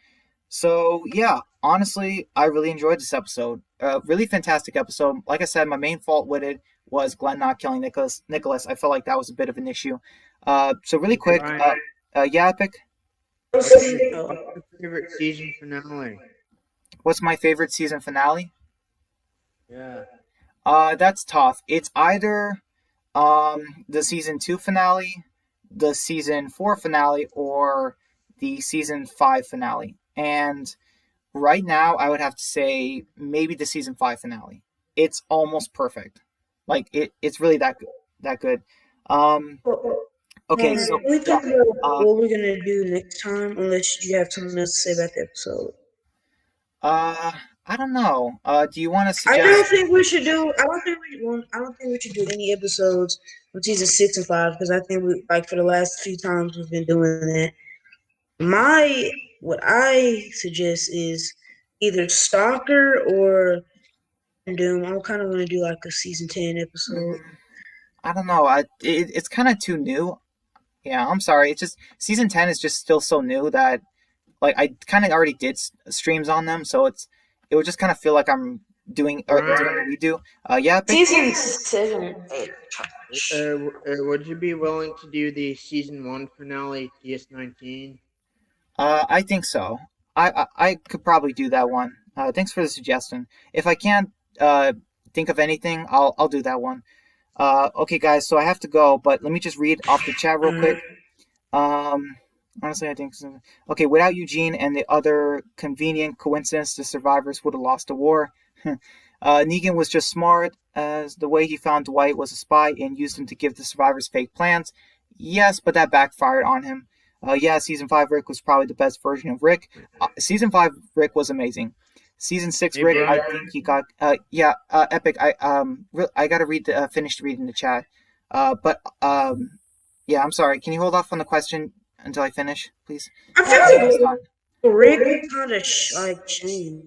S2: So yeah, honestly, I really enjoyed this episode. Really fantastic episode. Like I said, my main fault with it was Glenn not killing Nicholas. I felt like that was a bit of an issue. So really quick,
S6: Ryan,
S2: yeah, Epic.
S6: what's your favorite season finale?
S2: What's my favorite season finale?
S6: Yeah.
S2: That's tough. It's either the season 2 finale, the season 4 finale, or the season 5 finale. And right now, I would have to say maybe the season 5 finale. It's almost perfect. Like it's really that good. Um, okay, so
S4: We talk about
S2: uh,
S4: what we're gonna do next time, unless you have something else to say about the episode.
S2: uh, I don't know. Do you want to
S4: I
S2: suggest?
S4: don't think we should do. I don't think we should do any episodes from season 6 and 5 because I think we like for the last few times we've been doing that. My what I suggest is either Stalker or Doom. I'm kind of going to do like a season 10 episode.
S2: I don't know. It's kind of too new. Yeah, I'm sorry. It's just season 10 is just still so new that like I kind of already did streams on them, so it would just kind of feel like I'm doing or doing a redo. Yeah, Epic.
S4: Season 7.
S6: Would you be willing to do the season 1 finale TS19?
S2: I think so. I could probably do that one. Thanks for the suggestion. If I can't think of anything, I'll do that one. Okay, guys. So I have to go, but let me just read off the chat real quick. Honestly, I think so. Okay. Without Eugene and the other convenient coincidence, the survivors would have lost the war. Negan was just smart, as the way he found Dwight was a spy and used him to give the survivors fake plans. Yes, but that backfired on him. Yeah, season 5 Rick was probably the best version of Rick. Season 5 Rick was amazing. Season 6
S6: Hey,
S2: Rick, I
S6: Brian.
S2: think he got. Yeah, Epic. I gotta finish reading the chat. But yeah, I'm sorry. Can you hold off on the question until I finish, please?
S4: I feel like Rick kind of like Shane.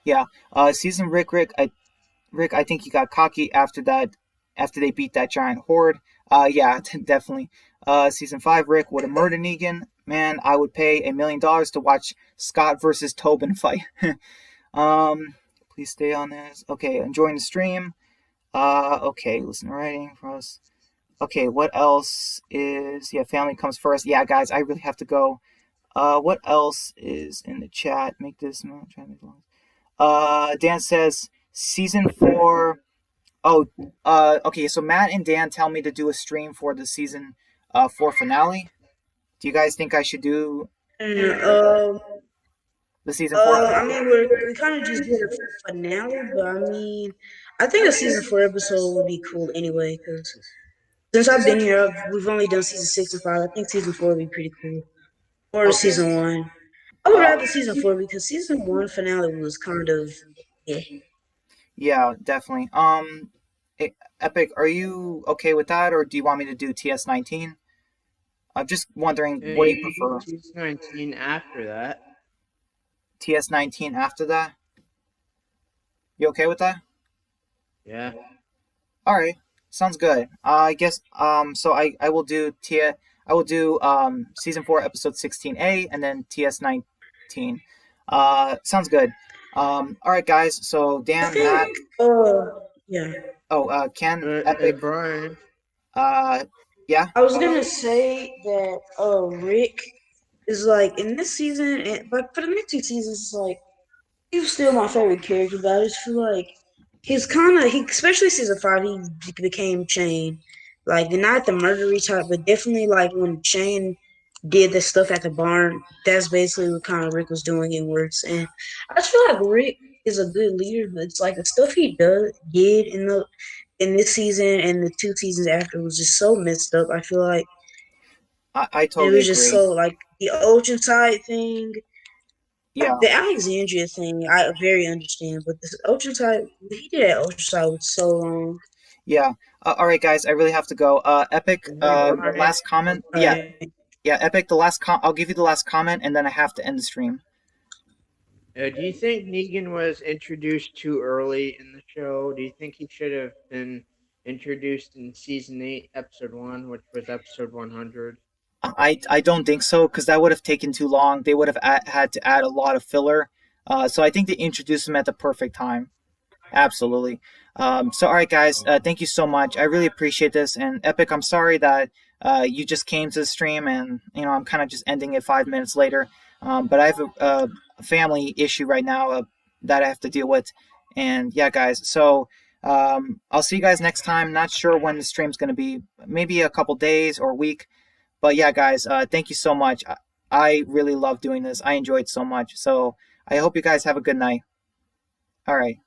S2: Yeah. Season Rick, I think he got cocky after that, after they beat that giant horde. Yeah, definitely. Season 5 Rick would have murdered Negan. Man, I would pay $1 million to watch Scott versus Tobin fight. Please stay on this. Okay, enjoying the stream. Okay, listen to writing for us. Okay, what else is? Yeah, family comes first. Yeah, guys, I really have to go. What else is in the chat? Make this. Dan says season 4. Oh, okay. So Matt and Dan tell me to do a stream for the season 4 finale. Do you guys think I should do the season 4
S4: I
S2: finale?
S4: mean, we kind of just did a finale, but I mean, I think a season 4 episode would be cool anyway. Because since I've been here, we've only done season 6 and 5. I think season 4 would be pretty cool, or
S2: Okay.
S4: season 1. I would
S2: Uh,
S4: rather season 4 because season 1 finale was kind of yeah.
S2: yeah, definitely. Epic, are you okay with that, or do you want me to do TS19? I'm just wondering, what do you prefer?
S6: TS19 after that.
S2: TS19 after that? You okay with that?
S6: Yeah.
S2: All right, sounds good. I guess so I will do season 4 episode 16A and then TS19. Sounds good. All right, guys. So
S4: I
S2: Dan,
S4: think,
S2: Matt,
S4: yeah.
S2: Ken,
S6: Hey,
S2: Epic.
S6: Brian.
S2: Uh, yeah.
S4: I was gonna say that Rick is like in this season, but for the next two seasons, it's like he was still my favorite character. But I just feel like he's kind of especially season 5, he became Shane. Like not the murdery type, but definitely like when Shane did the stuff at the barn. That's basically what kind of Rick was doing in worse. And I just feel like Rick is a good leader, but it's like the stuff he did in this season and the two seasons after was just so messed up. I feel like
S2: I
S4: it
S2: totally
S4: was just
S2: agree.
S4: so like the ocean side thing,
S2: Yeah.
S4: the Alexandria thing. I very understand, but the ocean side, what he did at ocean side was so wrong.
S2: Yeah. All right, guys. I really have to go. Epic.
S6: Hey, Brian.
S2: Last comment. Yeah.
S4: Right?
S2: Yeah. Epic. I'll give you the last comment, and then I have to end the stream.
S6: Do you think Negan was introduced too early in the show? Do you think he should have been introduced in season 8, episode 1, which was episode 100?
S2: I don't think so because that would have taken too long. They would have had to add a lot of filler. So I think they introduced him at the perfect time. Absolutely. So, all right, guys, thank you so much. I really appreciate this. And Epic, I'm sorry that you just came to the stream and, I'm kind of just ending it 5 minutes later. But I have a family issue right now that I have to deal with. And yeah, guys, so I'll see you guys next time. Not sure when the stream's going to be, maybe a couple days or a week. But yeah, guys, thank you so much. I really love doing this. I enjoyed so much. So I hope you guys have a good night. All right.